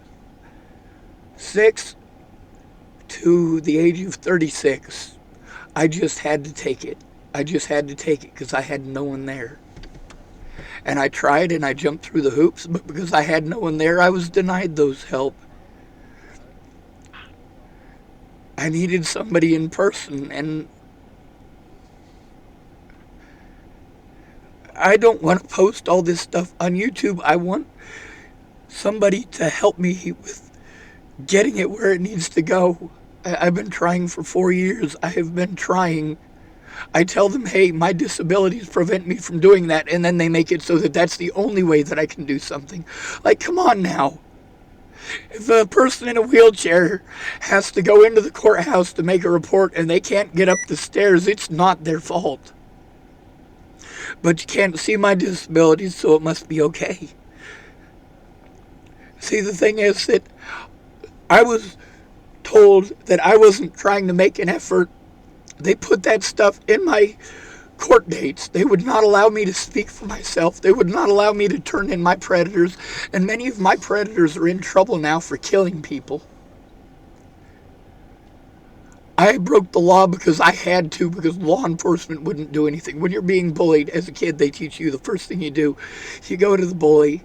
6 to the age of 36. I just had to take it. I just had to take it because I had no one there. And I tried and I jumped through the hoops, but because I had no one there, I was denied those help. I needed somebody in person, and I don't want to post all this stuff on YouTube. I want somebody to help me with getting it where it needs to go. I've been trying for 4 years. I have been trying. I tell them, hey, my disabilities prevent me from doing that, and then they make it so that that's the only way that I can do something. Like, come on now. If a person in a wheelchair has to go into the courthouse to make a report and they can't get up the stairs, it's not their fault. But you can't see my disabilities, so it must be okay. See, the thing is that I was told that I wasn't trying to make an effort. They put that stuff in my court dates. They would not allow me to speak for myself. They would not allow me to turn in my predators. And many of my predators are in trouble now for killing people. I broke the law because I had to, because law enforcement wouldn't do anything. When you're being bullied as a kid, they teach you the first thing you do, you go to the bully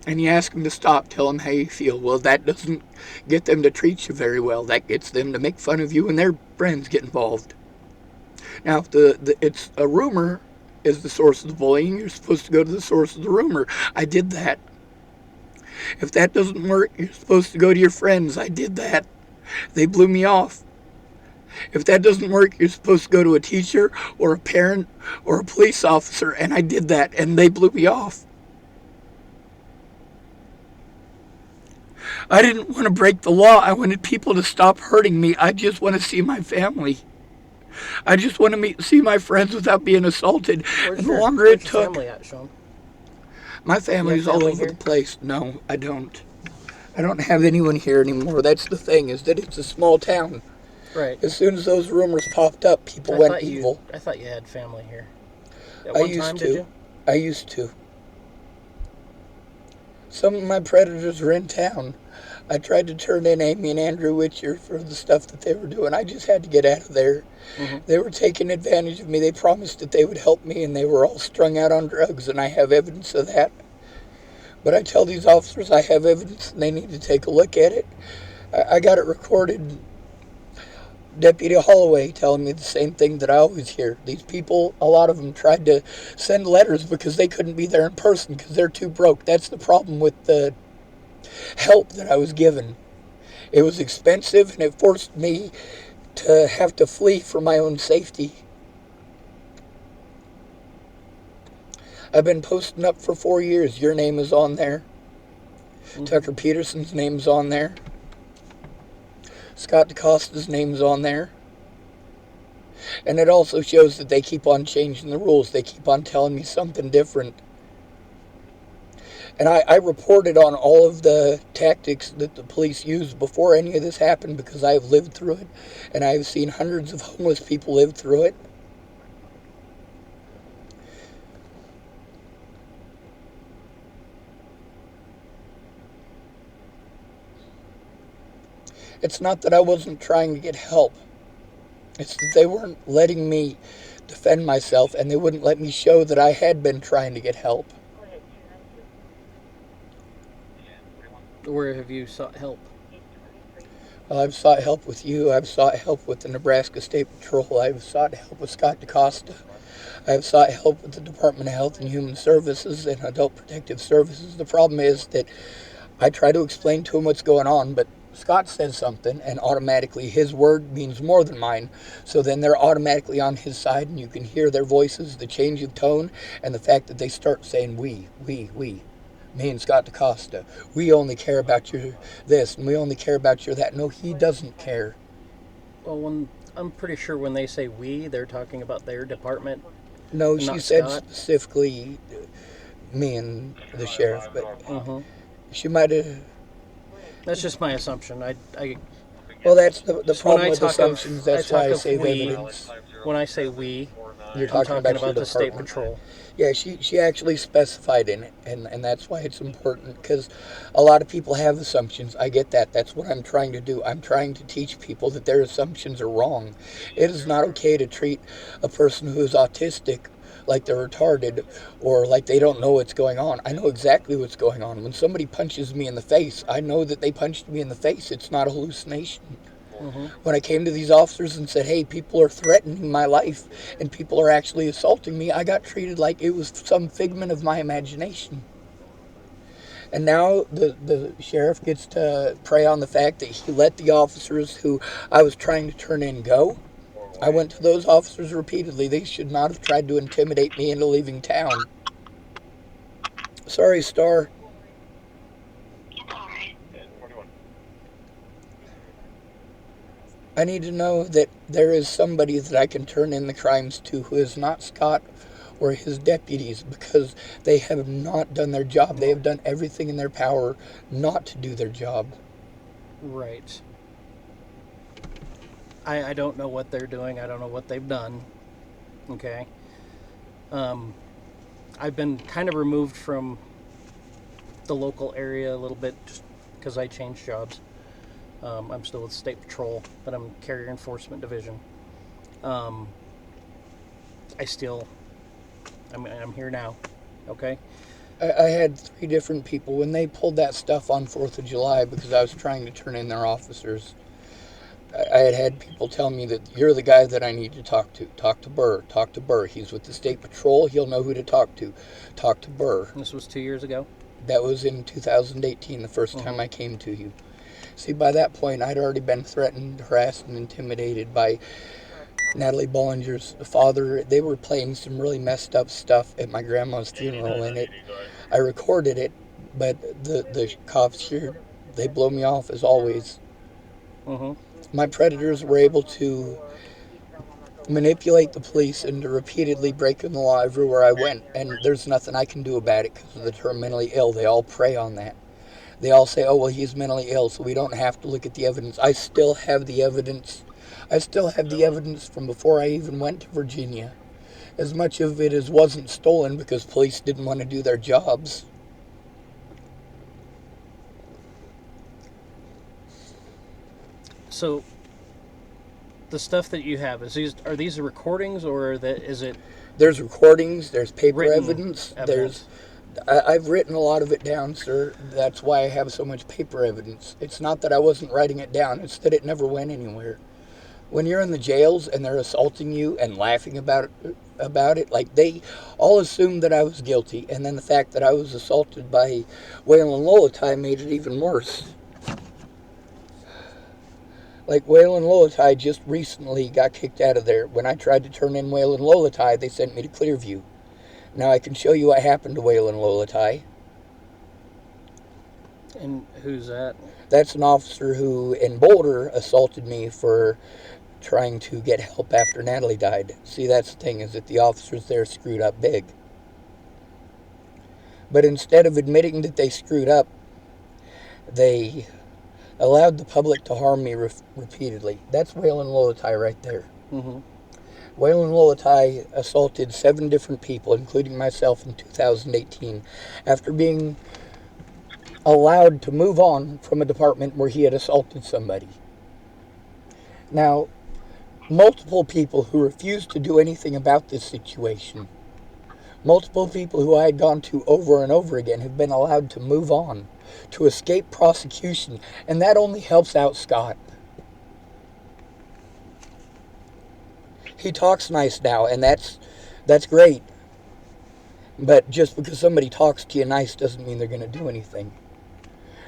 and you ask them to stop, tell them how you feel. Well, that doesn't get them to treat you very well. That gets them to make fun of you and their friends get involved. Now, if it's a rumor is the source of the bullying, you're supposed to go to the source of the rumor. I did that. If that doesn't work, you're supposed to go to your friends. I did that. They blew me off. If that doesn't work, you're supposed to go to a teacher or a parent or a police officer, and I did that, and they blew me off. I didn't want to break the law. I wanted people to stop hurting me. I just want to see my family. I just want to see my friends without being assaulted. And the longer it took... Family at, Sean? My family's all over the place. No, I don't. I don't have anyone here anymore. That's the thing, is that it's a small town. Right. As soon as those rumors popped up, people went evil. I thought you had family here. At I one used time, to. did you? I used to. Some of my predators are in town. I tried to turn in Amy and Andrew Witcher for the stuff that they were doing. I just had to get out of there. Mm-hmm. They were taking advantage of me. They promised that they would help me, and they were all strung out on drugs, and I have evidence of that. But I tell these officers I have evidence, and they need to take a look at it. I got it recorded. Deputy Holloway telling me the same thing that I always hear. These people, a lot of them tried to send letters because they couldn't be there in person because they're too broke. That's the problem with the help that I was given. It was expensive, and it forced me to have to flee for my own safety. I've been posting up for 4 years. Your name is on there. Mm-hmm. Tucker Peterson's name's on there. Scott DeCosta's name's on there. And it also shows that they keep on changing the rules. They keep on telling me something different. And I reported on all of the tactics that the police used before any of this happened because I have lived through it. And I have seen hundreds of homeless people live through it. It's not that I wasn't trying to get help. It's that they weren't letting me defend myself, and they wouldn't let me show that I had been trying to get help. Where have you sought help? Well, I've sought help with you. I've sought help with the Nebraska State Patrol. I've sought help with Scott DeCosta. I've sought help with the Department of Health and Human Services and Adult Protective Services. The problem is that I try to explain to them what's going on, but Scott says something, and automatically his word means more than mine. So then they're automatically on his side, and you can hear their voices, the change of tone, and the fact that they start saying we. Me and Scott DeCosta. We only care about your this, and we only care about your that. No, he doesn't care. Well, I'm pretty sure when they say we, they're talking about their department. No, she said Scott. Specifically me and the sheriff, but she might have... That's just my assumption. Well, that's the problem with assumptions. That's why I save evidence. When I say we, You're talking about the State Patrol. Yeah, she actually specified in it, and that's why it's important, because a lot of people have assumptions. I get that. That's what I'm trying to do. I'm trying to teach people that their assumptions are wrong. It is not okay to treat a person who is autistic like they're retarded or like they don't know what's going on. I know exactly what's going on. When somebody punches me in the face, I know that they punched me in the face. It's not a hallucination. Mm-hmm. When I came to these officers and said, hey, people are threatening my life and people are actually assaulting me, I got treated like it was some figment of my imagination. And now the sheriff gets to prey on the fact that he let the officers who I was trying to turn in go. I went to those officers repeatedly. They should not have tried to intimidate me into leaving town. Sorry, Star. I need to know that there is somebody that I can turn in the crimes to who is not Scott or his deputies, because they have not done their job. They have done everything in their power not to do their job. Right. I don't know what they're doing. I don't know what they've done. Okay. I've been kind of removed from the local area a little bit just because I changed jobs. I'm still with State Patrol, but I'm Carrier Enforcement Division. I'm here now. Okay. I had 3 different people when they pulled that stuff on 4th of July because I was trying to turn in their officers. I had people tell me that you're the guy that I need to talk to. Talk to Burr. Talk to Burr. He's with the State Patrol. He'll know who to talk to. Talk to Burr. This was 2 years ago? That was in 2018, the first time I came to you. See, by that point, I'd already been threatened, harassed, and intimidated by Natalie Bollinger's father. They were playing some really messed up stuff at my grandma's funeral, and I recorded it, but the cops here, they blow me off as always. My predators were able to manipulate the police into repeatedly breaking the law everywhere I went, and there's nothing I can do about it because of the term mentally ill. They all prey on that. They all say, oh, well, he's mentally ill, so we don't have to look at the evidence. I still have the evidence. I still have the evidence from before I even went to Virginia. As much of it as wasn't stolen because police didn't want to do their jobs. So, the stuff that you have, are these recordings or is it? There's recordings, there's paper evidence. I've written a lot of it down, sir. That's why I have so much paper evidence. It's not that I wasn't writing it down, it's that it never went anywhere. When you're in the jails and they're assaulting you and laughing about it, like they all assumed that I was guilty, and then the fact that I was assaulted by Waylon Lolatai made it even worse. Like, Waylon Lolatai just recently got kicked out of there. When I tried to turn in Waylon Lolatai, they sent me to Clearview. Now I can show you what happened to Waylon Lolatai. And who's that? That's an officer who, in Boulder, assaulted me for trying to get help after Natalie died. See, that's the thing, is that the officers there screwed up big. But instead of admitting that they screwed up, they allowed the public to harm me repeatedly. That's Waylon Lolatai right there. Waylon Lolatai assaulted 7 different people, including myself, in 2018, after being allowed to move on from a department where he had assaulted somebody. Now, multiple people who refused to do anything about this situation, multiple people who I had gone to over and over again, have been allowed to move on, to escape prosecution, and that only helps out Scott. He talks nice now, and that's great. But just because somebody talks to you nice doesn't mean they're going to do anything.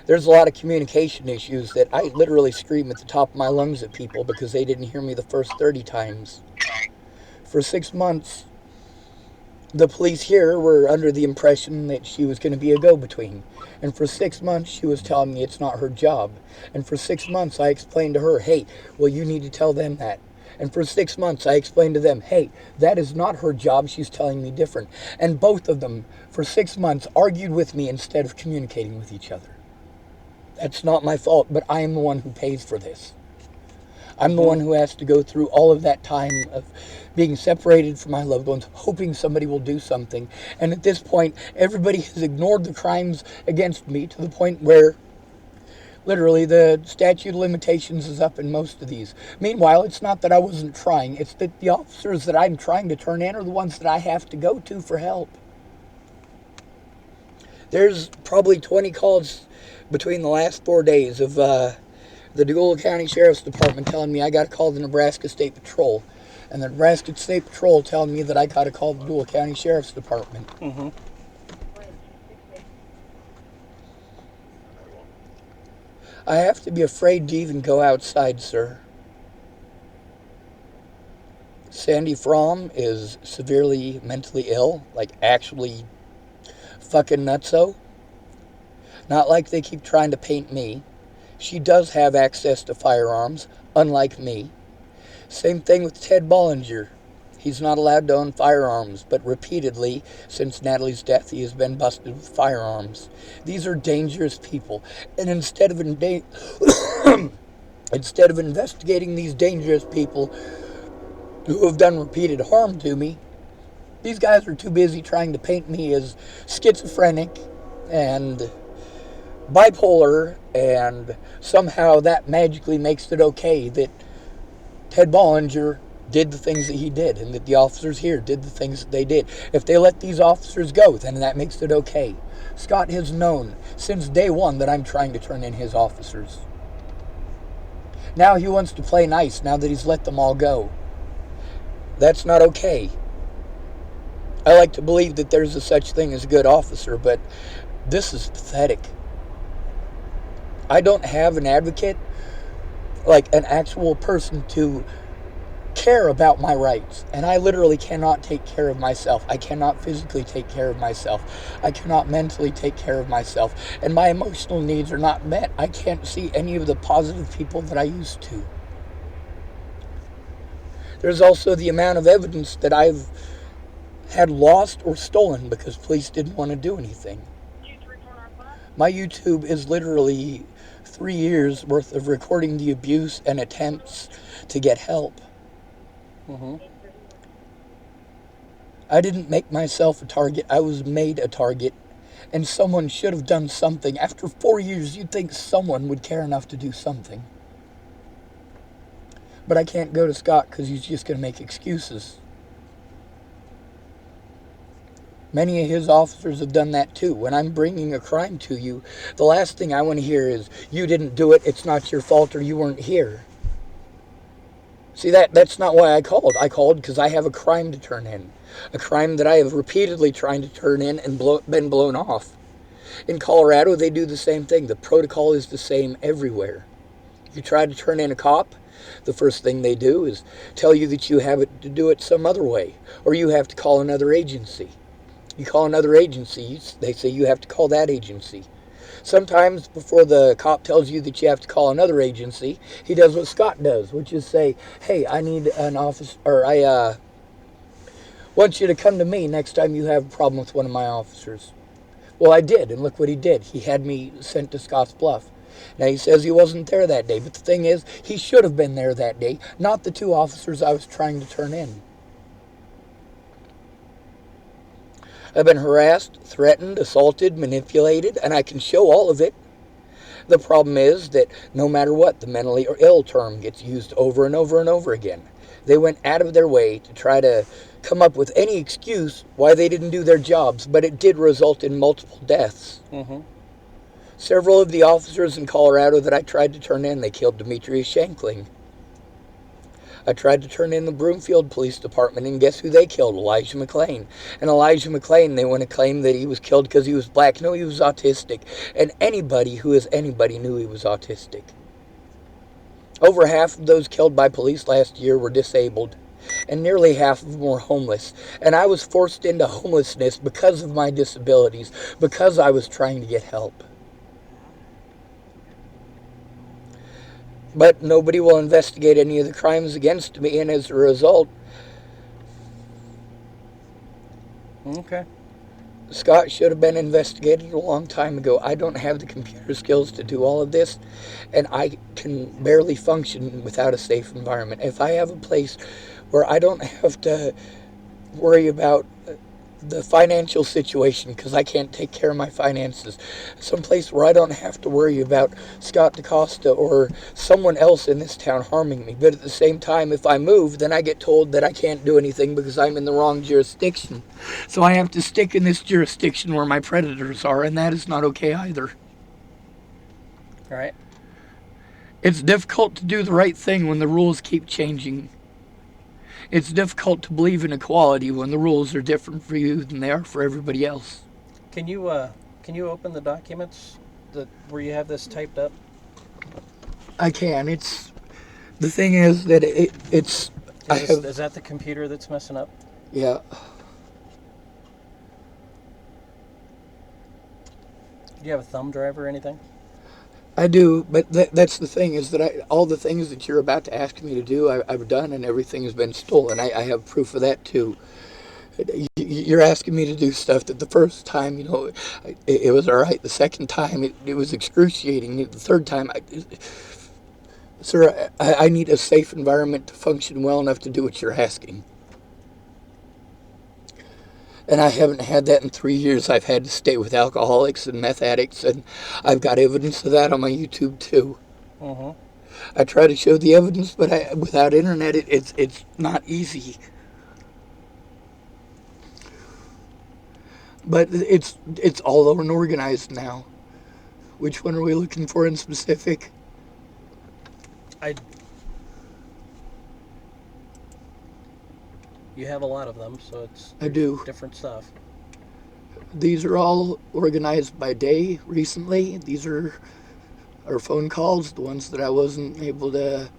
There's a lot of communication issues that I literally scream at the top of my lungs at people because they didn't hear me the first 30 times. For 6 months, the police here were under the impression that she was going to be a go-between. And for 6 months, she was telling me it's not her job. And for 6 months, I explained to her, hey, well, you need to tell them that. And for 6 months, I explained to them, hey, that is not her job. She's telling me different. And both of them, for 6 months, argued with me instead of communicating with each other. That's not my fault, but I am the one who pays for this. I'm the one who has to go through all of that time of being separated from my loved ones, hoping somebody will do something. And at this point, everybody has ignored the crimes against me to the point where Literally, the statute of limitations is up in most of these. Meanwhile, it's not that I wasn't trying. It's that the officers that I'm trying to turn in are the ones that I have to go to for help. There's probably 20 calls between the last 4 days of the Dual County Sheriff's Department telling me I got to call the Nebraska State Patrol. And the Nebraska State Patrol telling me that I got to call the Dual County Sheriff's Department. Mm-hmm. I have to be afraid to even go outside, sir. Sandy Fromm is severely mentally ill, like actually fucking nutso. Not like they keep trying to paint me. She does have access to firearms, unlike me. Same thing with Ted Bollinger. He's not allowed to own firearms, but repeatedly, since Natalie's death, he has been busted with firearms. These are dangerous people, and instead of investigating these dangerous people who have done repeated harm to me, these guys are too busy trying to paint me as schizophrenic and bipolar, and somehow that magically makes it okay that Ted Bollinger did the things that he did, and that the officers here did the things that they did. If they let these officers go, then that makes it okay. Scott has known since day one that I'm trying to turn in his officers. Now he wants to play nice now that he's let them all go. That's not okay. I like to believe that there's a such thing as a good officer, but this is pathetic. I don't have an advocate, like an actual person to care about my rights, and I literally cannot take care of myself. I cannot physically take care of myself. I cannot mentally take care of myself, and my emotional needs are not met. I can't see any of the positive people that I used to. There's also the amount of evidence that I've had lost or stolen because police didn't want to do anything. My YouTube is literally 3 years worth of recording the abuse and attempts to get help. Mm-hmm. I didn't make myself a target. I was made a target. And someone should have done something. After 4 years, you'd think someone would care enough to do something. But I can't go to Scott because he's just going to make excuses. Many of his officers have done that too. When I'm bringing a crime to you, the last thing I want to hear is, you didn't do it, it's not your fault, or you weren't here. See, that's not why I called. I called because I have a crime to turn in. A crime that I have repeatedly tried to turn in and been blown off. In Colorado, they do the same thing. The protocol is the same everywhere. You try to turn in a cop, the first thing they do is tell you that you have to do it some other way, or you have to call another agency. You call another agency, they say you have to call that agency. Sometimes before the cop tells you that you have to call another agency, he does what Scott does, which is say, hey, I need an officer, or I want you to come to me next time you have a problem with one of my officers. Well, I did, and look what he did. He had me sent to Scotts Bluff. Now, he says he wasn't there that day, but the thing is, he should have been there that day, not the 2 officers I was trying to turn in. I've been harassed, threatened, assaulted, manipulated, and I can show all of it. The problem is that no matter what, the mentally ill term gets used over and over and over again. They went out of their way to try to come up with any excuse why they didn't do their jobs, but it did result in multiple deaths. Mm-hmm. Several of the officers in Colorado that I tried to turn in, they killed Demetrius Shankling. I tried to turn in the Broomfield Police Department, and guess who they killed? Elijah McClain. And Elijah McClain, they want to claim that he was killed because he was black. No, he was autistic. And anybody who is anybody knew he was autistic. Over half of those killed by police last year were disabled, and nearly half of them were homeless. And I was forced into homelessness because of my disabilities, because I was trying to get help. But nobody will investigate any of the crimes against me, and as a result, Okay. Scott should have been investigated a long time ago. I don't have the computer skills to do all of this, and I can barely function without a safe environment. If I have a place where I don't have to worry about the financial situation, because I can't take care of my finances. Someplace where I don't have to worry about Scott DeCosta or someone else in this town harming me. But at the same time, if I move, then I get told that I can't do anything because I'm in the wrong jurisdiction. So I have to stick in this jurisdiction where my predators are, and that is not okay either. All right. It's difficult to do the right thing when the rules keep changing. It's difficult to believe in equality when the rules are different for you than they are for everybody else. Can you open the documents where you have this typed up? I can. It's the thing is that it's. Is that the computer that's messing up? Yeah. Do you have a thumb drive or anything? I do, but that's the thing is that all the things that you're about to ask me to do, I've done, and everything has been stolen. I have proof of that too. You're asking me to do stuff that the first time, it was all right. The second time, it was excruciating. The third time, sir, I need a safe environment to function well enough to do what you're asking. And I haven't had that in 3 years. I've had to stay with alcoholics and meth addicts, and I've got evidence of that on my YouTube too. Mm-hmm. I try to show the evidence, but without internet, it's not easy. But it's all unorganized now. Which one are we looking for in specific? You have a lot of them, so I do. different stuff. These are all organized by day recently. These are our phone calls, the ones that I wasn't able to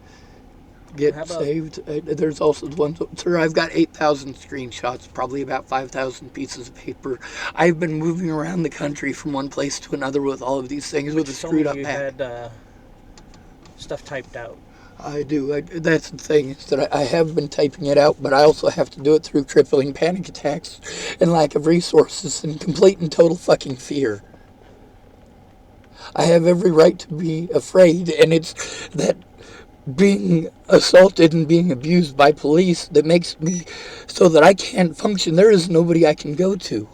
get saved. There's also the ones, sir, I've got 8,000 screenshots, probably about 5,000 pieces of paper. I've been moving around the country from one place to another with all of these things with a screwed up back. You had stuff typed out. I do. That's the thing, is that I have been typing it out, but I also have to do it through crippling panic attacks and lack of resources and complete and total fucking fear. I have every right to be afraid, and it's that being assaulted and being abused by police that makes me so that I can't function. There is nobody I can go to.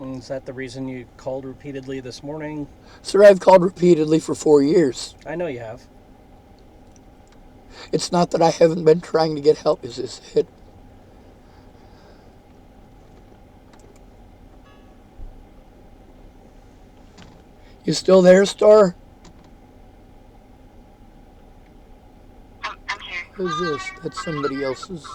And is that the reason you called repeatedly this morning? Sir, I've called repeatedly for 4 years. I know you have. It's not that I haven't been trying to get help, is this it? You still there, Star? I'm here. Who's this? That's somebody else's.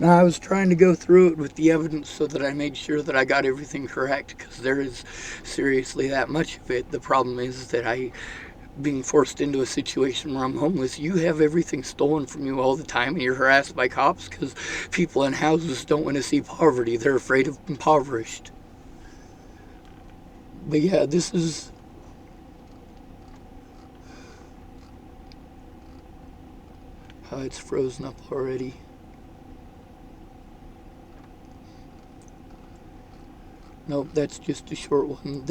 Now, I was trying to go through it with the evidence so that I made sure that I got everything correct, because there is seriously that much of it. The problem is that being forced into a situation where I'm homeless, you have everything stolen from you all the time, and you're harassed by cops because people in houses don't want to see poverty. They're afraid of impoverished. But yeah, this is... Oh, it's frozen up already. Nope, that's just a short one.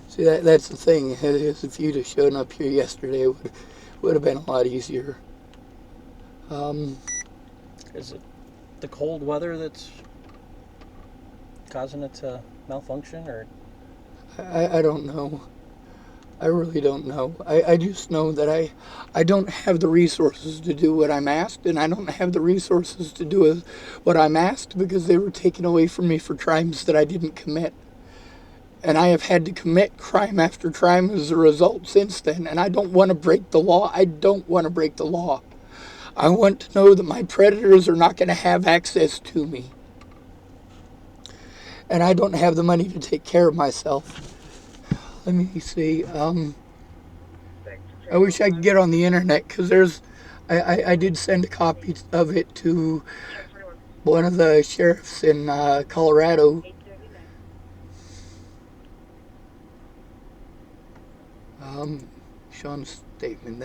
See, that's the thing. If you'd have shown up here yesterday, it would have been a lot easier. Is it the cold weather that's causing it to malfunction, or? I don't know. I really don't know. I just know that I don't have the resources to do what I'm asked, and I don't have the resources to do what I'm asked because they were taken away from me for crimes that I didn't commit. And I have had to commit crime after crime as a result since then, and I don't want to break the law. I don't want to break the law. I want to know that my predators are not going to have access to me. And I don't have the money to take care of myself. Let me see. I wish I could get on the internet, because I did send a copy of it to one of the sheriffs in Colorado. Sean's statement,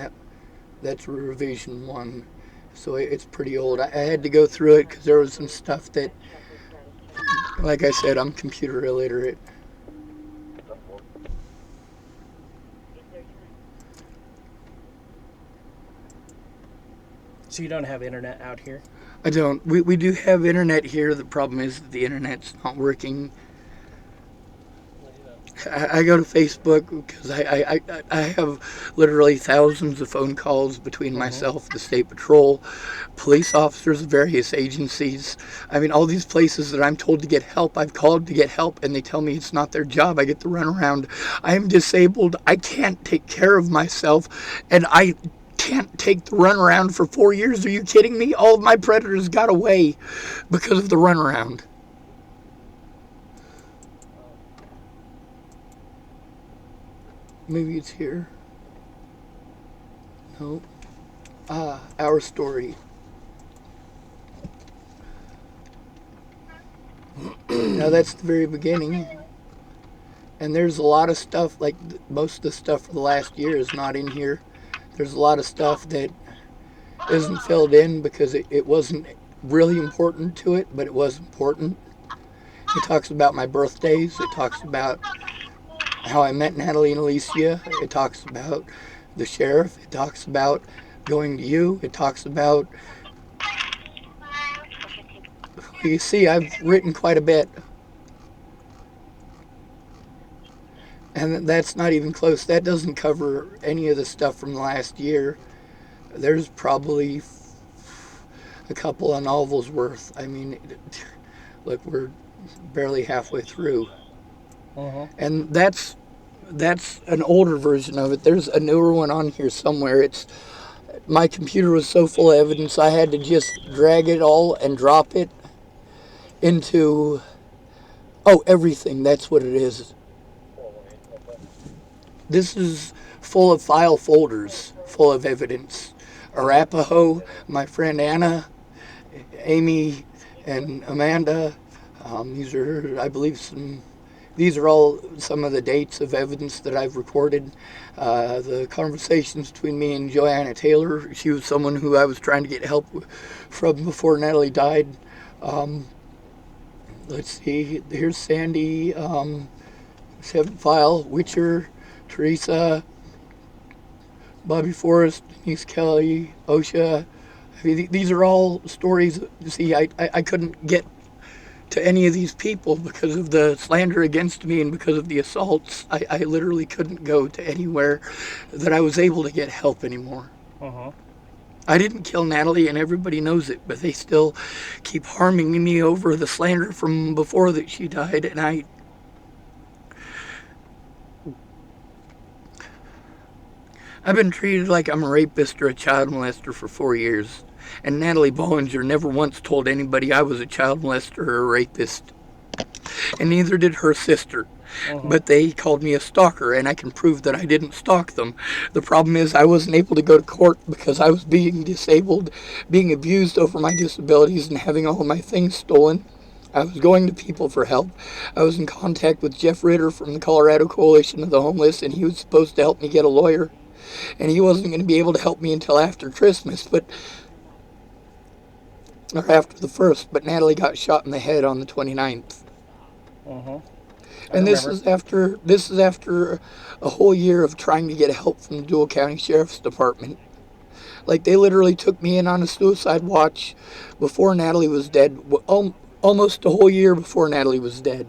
that's revision 1, so it's pretty old. I had to go through it because there was some stuff that Like I said, I'm computer illiterate. So you don't have internet out here? I don't. We do have internet here. The problem is that the internet's not working. I go to Facebook because I have literally thousands of phone calls between myself, the state patrol, police officers, various agencies. I mean, all these places that I'm told to get help, I've called to get help, and they tell me it's not their job. I get the runaround. I am disabled. I can't take care of myself, and I can't take the runaround for 4 years. Are you kidding me? All of my predators got away because of the runaround. Maybe it's here. Nope. Our story. Now that's the very beginning. And there's a lot of stuff, like most of the stuff for the last year is not in here. There's a lot of stuff that isn't filled in because it wasn't really important to it, but it was important. It talks about my birthdays. It talks about how I met Natalie and Alicia. It talks about the sheriff. It talks about going to you. It talks about... You see, I've written quite a bit. And that's not even close. That doesn't cover any of the stuff from the last year. There's probably a couple of novels worth. I mean, look, we're barely halfway through. And that's an older version of it. There's a newer one on here somewhere. My computer was so full of evidence I had to just drag it all and drop it into everything. That's what it is. This is full of file folders, full of evidence. Arapaho, my friend Anna, Amy, and Amanda. These are, I believe, these are all some of the dates of evidence that I've recorded. The conversations between me and Joanna Taylor. She was someone who I was trying to get help from before Natalie died. Let's see. Here's Sandy, Seven File, Witcher, Teresa, Bobby Forrest, Denise Kelly, OSHA. I mean, these are all stories. See, I couldn't get to any of these people because of the slander against me and because of the assaults. I literally couldn't go to anywhere that I was able to get help anymore. I didn't kill Natalie, and everybody knows it, but they still keep harming me over the slander from before that she died, and I've been treated like I'm a rapist or a child molester for 4 years. And Natalie Bollinger never once told anybody I was a child molester or a rapist. And neither did her sister. But they called me a stalker, and I can prove that I didn't stalk them. The problem is I wasn't able to go to court because I was being disabled, being abused over my disabilities, and having all of my things stolen. I was going to people for help. I was in contact with Jeff Ritter from the Colorado Coalition of the Homeless, and he was supposed to help me get a lawyer. And he wasn't going to be able to help me until after Christmas, or after the 1st, but Natalie got shot in the head on the 29th. And this is after a whole year of trying to get help from the Dual County Sheriff's Department. Like, they literally took me in on a suicide watch before Natalie was dead, almost a whole year before Natalie was dead.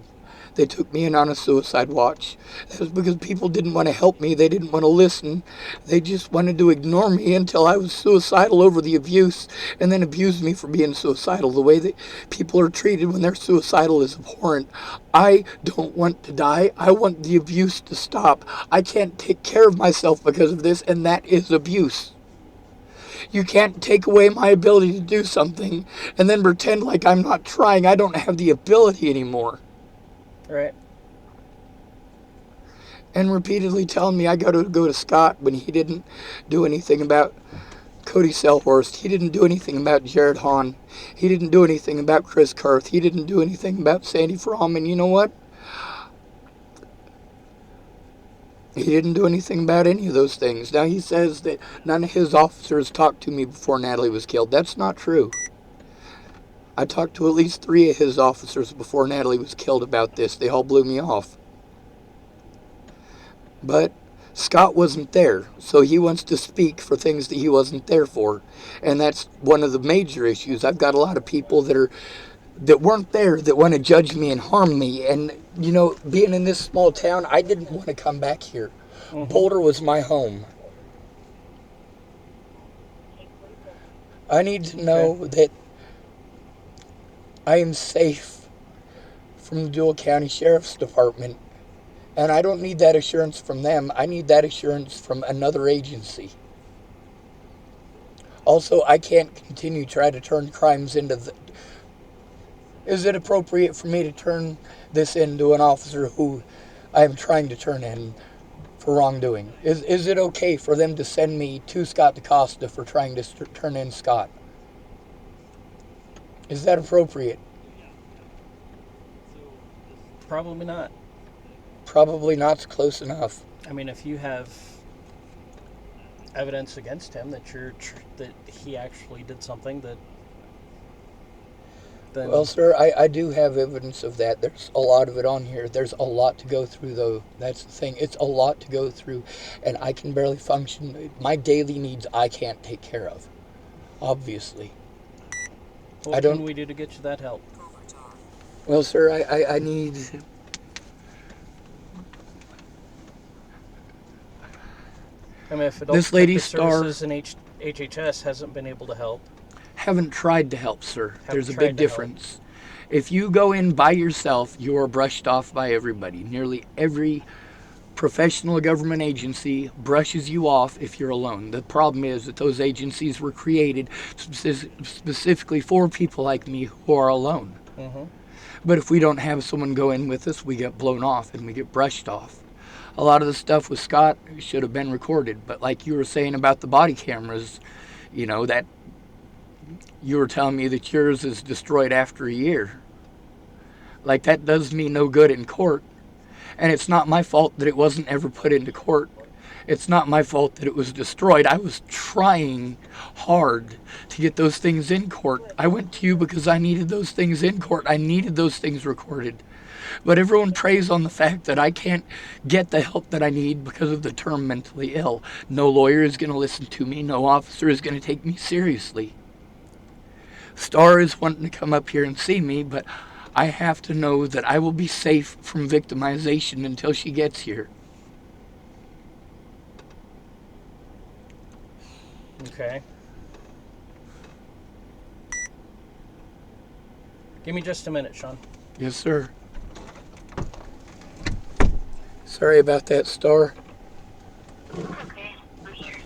They took me in on a suicide watch. That was because people didn't want to help me. They didn't want to listen. They just wanted to ignore me until I was suicidal over the abuse, and then abuse me for being suicidal. The way that people are treated when they're suicidal is abhorrent. I don't want to die. I want the abuse to stop. I can't take care of myself because of this, and that is abuse. You can't take away my ability to do something and then pretend like I'm not trying. I don't have the ability anymore. Right. And repeatedly telling me I got to go to Scott when he didn't do anything about Cody Selhorst. He didn't do anything about Jared Hahn. He didn't do anything about Chris Karth. He didn't do anything about Sandy Fromm. And you know what? He didn't do anything about any of those things. Now he says that none of his officers talked to me before Natalie was killed. That's not true. I talked to at least 3 of his officers before Natalie was killed about this. They all blew me off. But Scott wasn't there, so he wants to speak for things that he wasn't there for. And that's one of the major issues. I've got a lot of people that weren't there that want to judge me and harm me. And, you know, being in this small town, I didn't want to come back here. Boulder was my home. I need to know that I am safe from the Dual County Sheriff's Department. And I don't need that assurance from them. I need that assurance from another agency. Also, I can't continue to try to turn crimes into the... Is it appropriate for me to turn this into an officer who I am trying to turn in for wrongdoing? Is it okay for them to send me to Scott decoste for trying to turn in Scott? Is that appropriate? Probably not. Probably not close enough. I mean, if you have evidence against him that that he actually did something that... Then... Well, sir, I do have evidence of that. There's a lot of it on here. There's a lot to go through, though. That's the thing. It's a lot to go through, and I can barely function. My daily needs I can't take care of, obviously. What can we do to get you that help? Well, sir, I need... I mean, if This lady Star services in HHS hasn't been able to help... Haven't tried to help, sir. There's a big difference. If you go in by yourself, you are brushed off by everybody. Nearly every professional government agency brushes you off if you're alone. The problem is that those agencies were created specifically for people like me who are alone. But if we don't have someone go in with us, we get blown off and we get brushed off. A lot of the stuff with Scott should have been recorded. But like you were saying about the body cameras, you know, that you were telling me that yours is destroyed after a year. Like, that does me no good in court. And it's not my fault that it wasn't ever put into court. It's not my fault that it was destroyed. I was trying hard to get those things in court. I went to you because I needed those things in court. I needed those things recorded. But everyone preys on the fact that I can't get the help that I need because of the term mentally ill. No lawyer is going to listen to me. No officer is going to take me seriously. Star is wanting to come up here and see me, but I have to know that I will be safe from victimization until she gets here. Okay. Give me just a minute, Sean. Yes, sir. Sorry about that, Star. Okay, I'm here.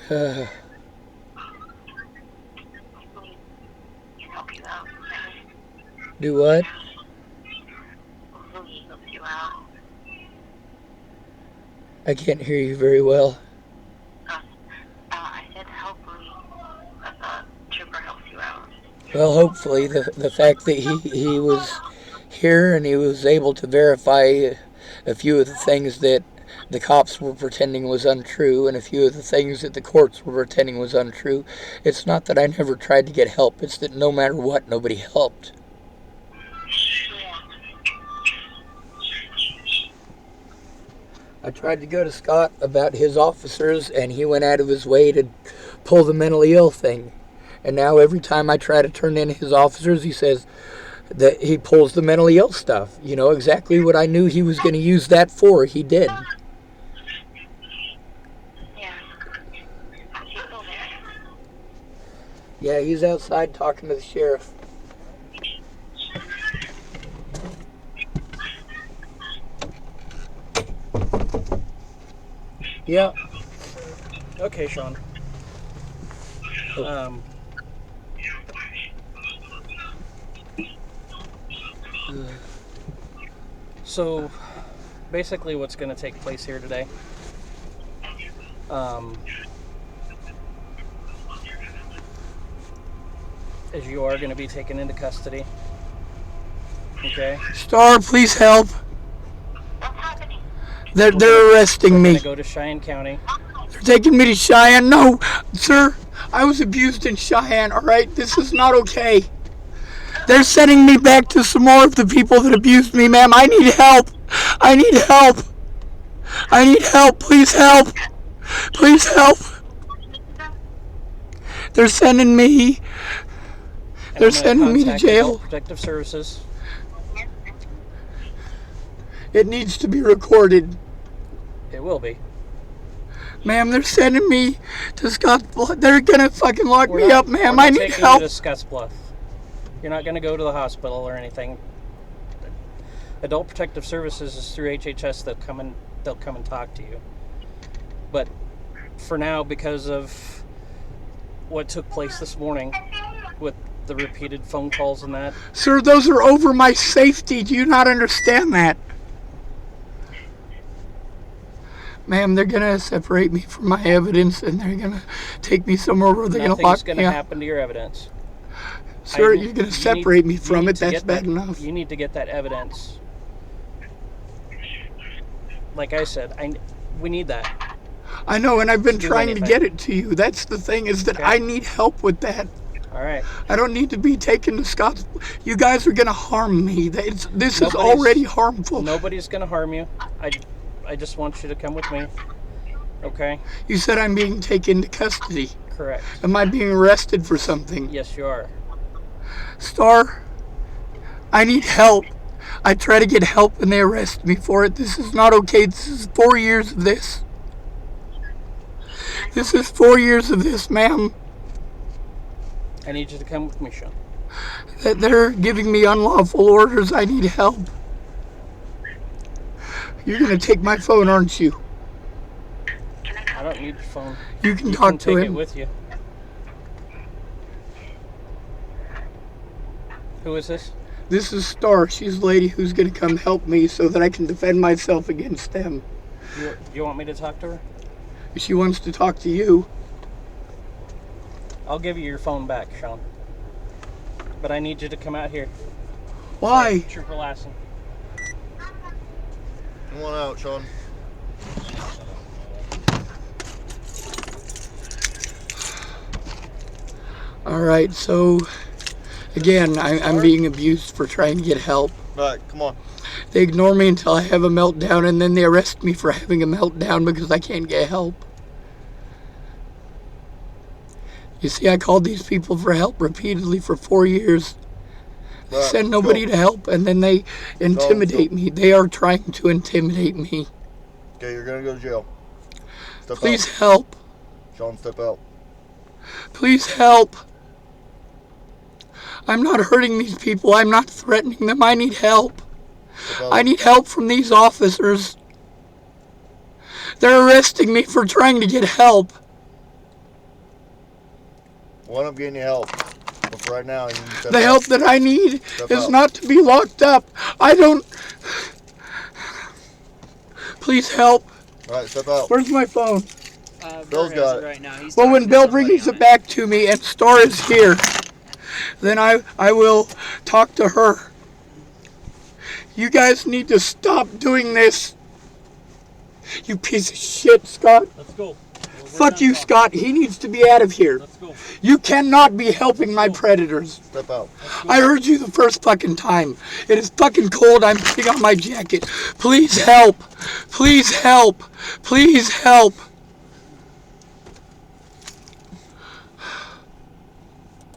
Uh, Can help you out. do what? Hopefully help you out. I can't hear you very well. I said hopefully a trooper helps you out. Well, hopefully the fact that he was here and he was able to verify a few of the things that the cops were pretending was untrue and a few of the things that the courts were pretending was untrue. It's not that I never tried to get help. It's that no matter what, nobody helped. I tried to go to Scott about his officers, and he went out of his way to pull the mentally ill thing. And now every time I try to turn in his officers, he says that he pulls the mentally ill stuff. You know, exactly what I knew he was going to use that for, he did. Yeah. Is he still there? Yeah, he's outside talking to the sheriff. Yeah. Okay, Sean. So, basically what's going to take place here today, is you are going to be taken into custody. Okay? Star, please help. They're arresting We're me. gonna go to Cheyenne County. They're taking me to Cheyenne. No, sir. I was abused in Cheyenne, all right? This is not okay. They're sending me back to some more of the people that abused me, ma'am. I need help. I need help. I need help. Please help. Please help. They're sending me. And They're I'm gonna sending me to contact jail. Adult Protective Services. It needs to be recorded. It will be. Ma'am, they're sending me to Scottsbluff. They're gonna fucking lock We're me not- up, ma'am. we're I not need taking help. you to Scottsbluff. You're not gonna go to the hospital or anything. Adult Protective Services is through HHS. They'll come and talk to you. But for now, because of what took place this morning with the repeated phone calls and that, Sir, those are over my safety. Do you not understand that? Ma'am, they're gonna separate me from my evidence and they're gonna take me somewhere where they're gonna nothing's lock going me to up. happen to your evidence. Sir, I- you're gonna you separate need- me you from need it. to That's get bad that- enough. You need to get that evidence. Like I said, we need that. I know, and I've been do trying to anything. get it to you. That's the thing, is that Okay. I need help with that. All right. I don't need to be taken to Scott's. You guys are gonna harm me. This is Nobody's- already harmful. Nobody's going to harm you. I just want you to come with me. Okay? You said I'm being taken to custody. Correct. Am I being arrested for something? Yes, you are. Star, I need help. I try to get help and they arrest me for it. This is not okay. This is 4 years of this. This is 4 years of this, ma'am. I need you to come with me, Sean. That they're giving me unlawful orders. I need help. You're gonna take my phone, aren't you? I don't need your phone. You can You talk can to take it him. with you. Who is this? This is Star. She's the lady who's gonna come help me so that I can defend myself against them. You want me to talk to her? She wants to talk to you. I'll give you your phone back, Sean. But I need you to come out here. Why? Trooper Lassen. Come on out, Sean. All right, so again, I'm being abused for trying to get help. All right, come on. They ignore me until I have a meltdown, and then they arrest me for having a meltdown because I can't get help. You see, I called these people for help repeatedly for 4 years. They All right, send nobody go. to help, and then they intimidate me. They are trying to intimidate me. Okay, you're gonna go to jail. Step Please out. help. Sean, step out. Please help. I'm not hurting these people. I'm not threatening them. I need help. Step out. I need help from these officers. They're arresting me for trying to get help. Well, I'm getting you help. But for right now, you need to step The out. help that I need Step is out. not to be locked up. I don't... Please help. All right, step out. Where's my phone? Bill's Burr got has it. it right now. He's Well, when talking to Bill somebody brings on it back to me and Star is here, then I will talk to her. You guys need to stop doing this. You piece of shit, Scott. Let's go. Fuck you, Scott. He needs to be out of here. Let's go. You cannot be helping my predators. Step out. I heard you the first fucking time. It is fucking cold. I'm putting on my jacket. Please help. Please help. Please help.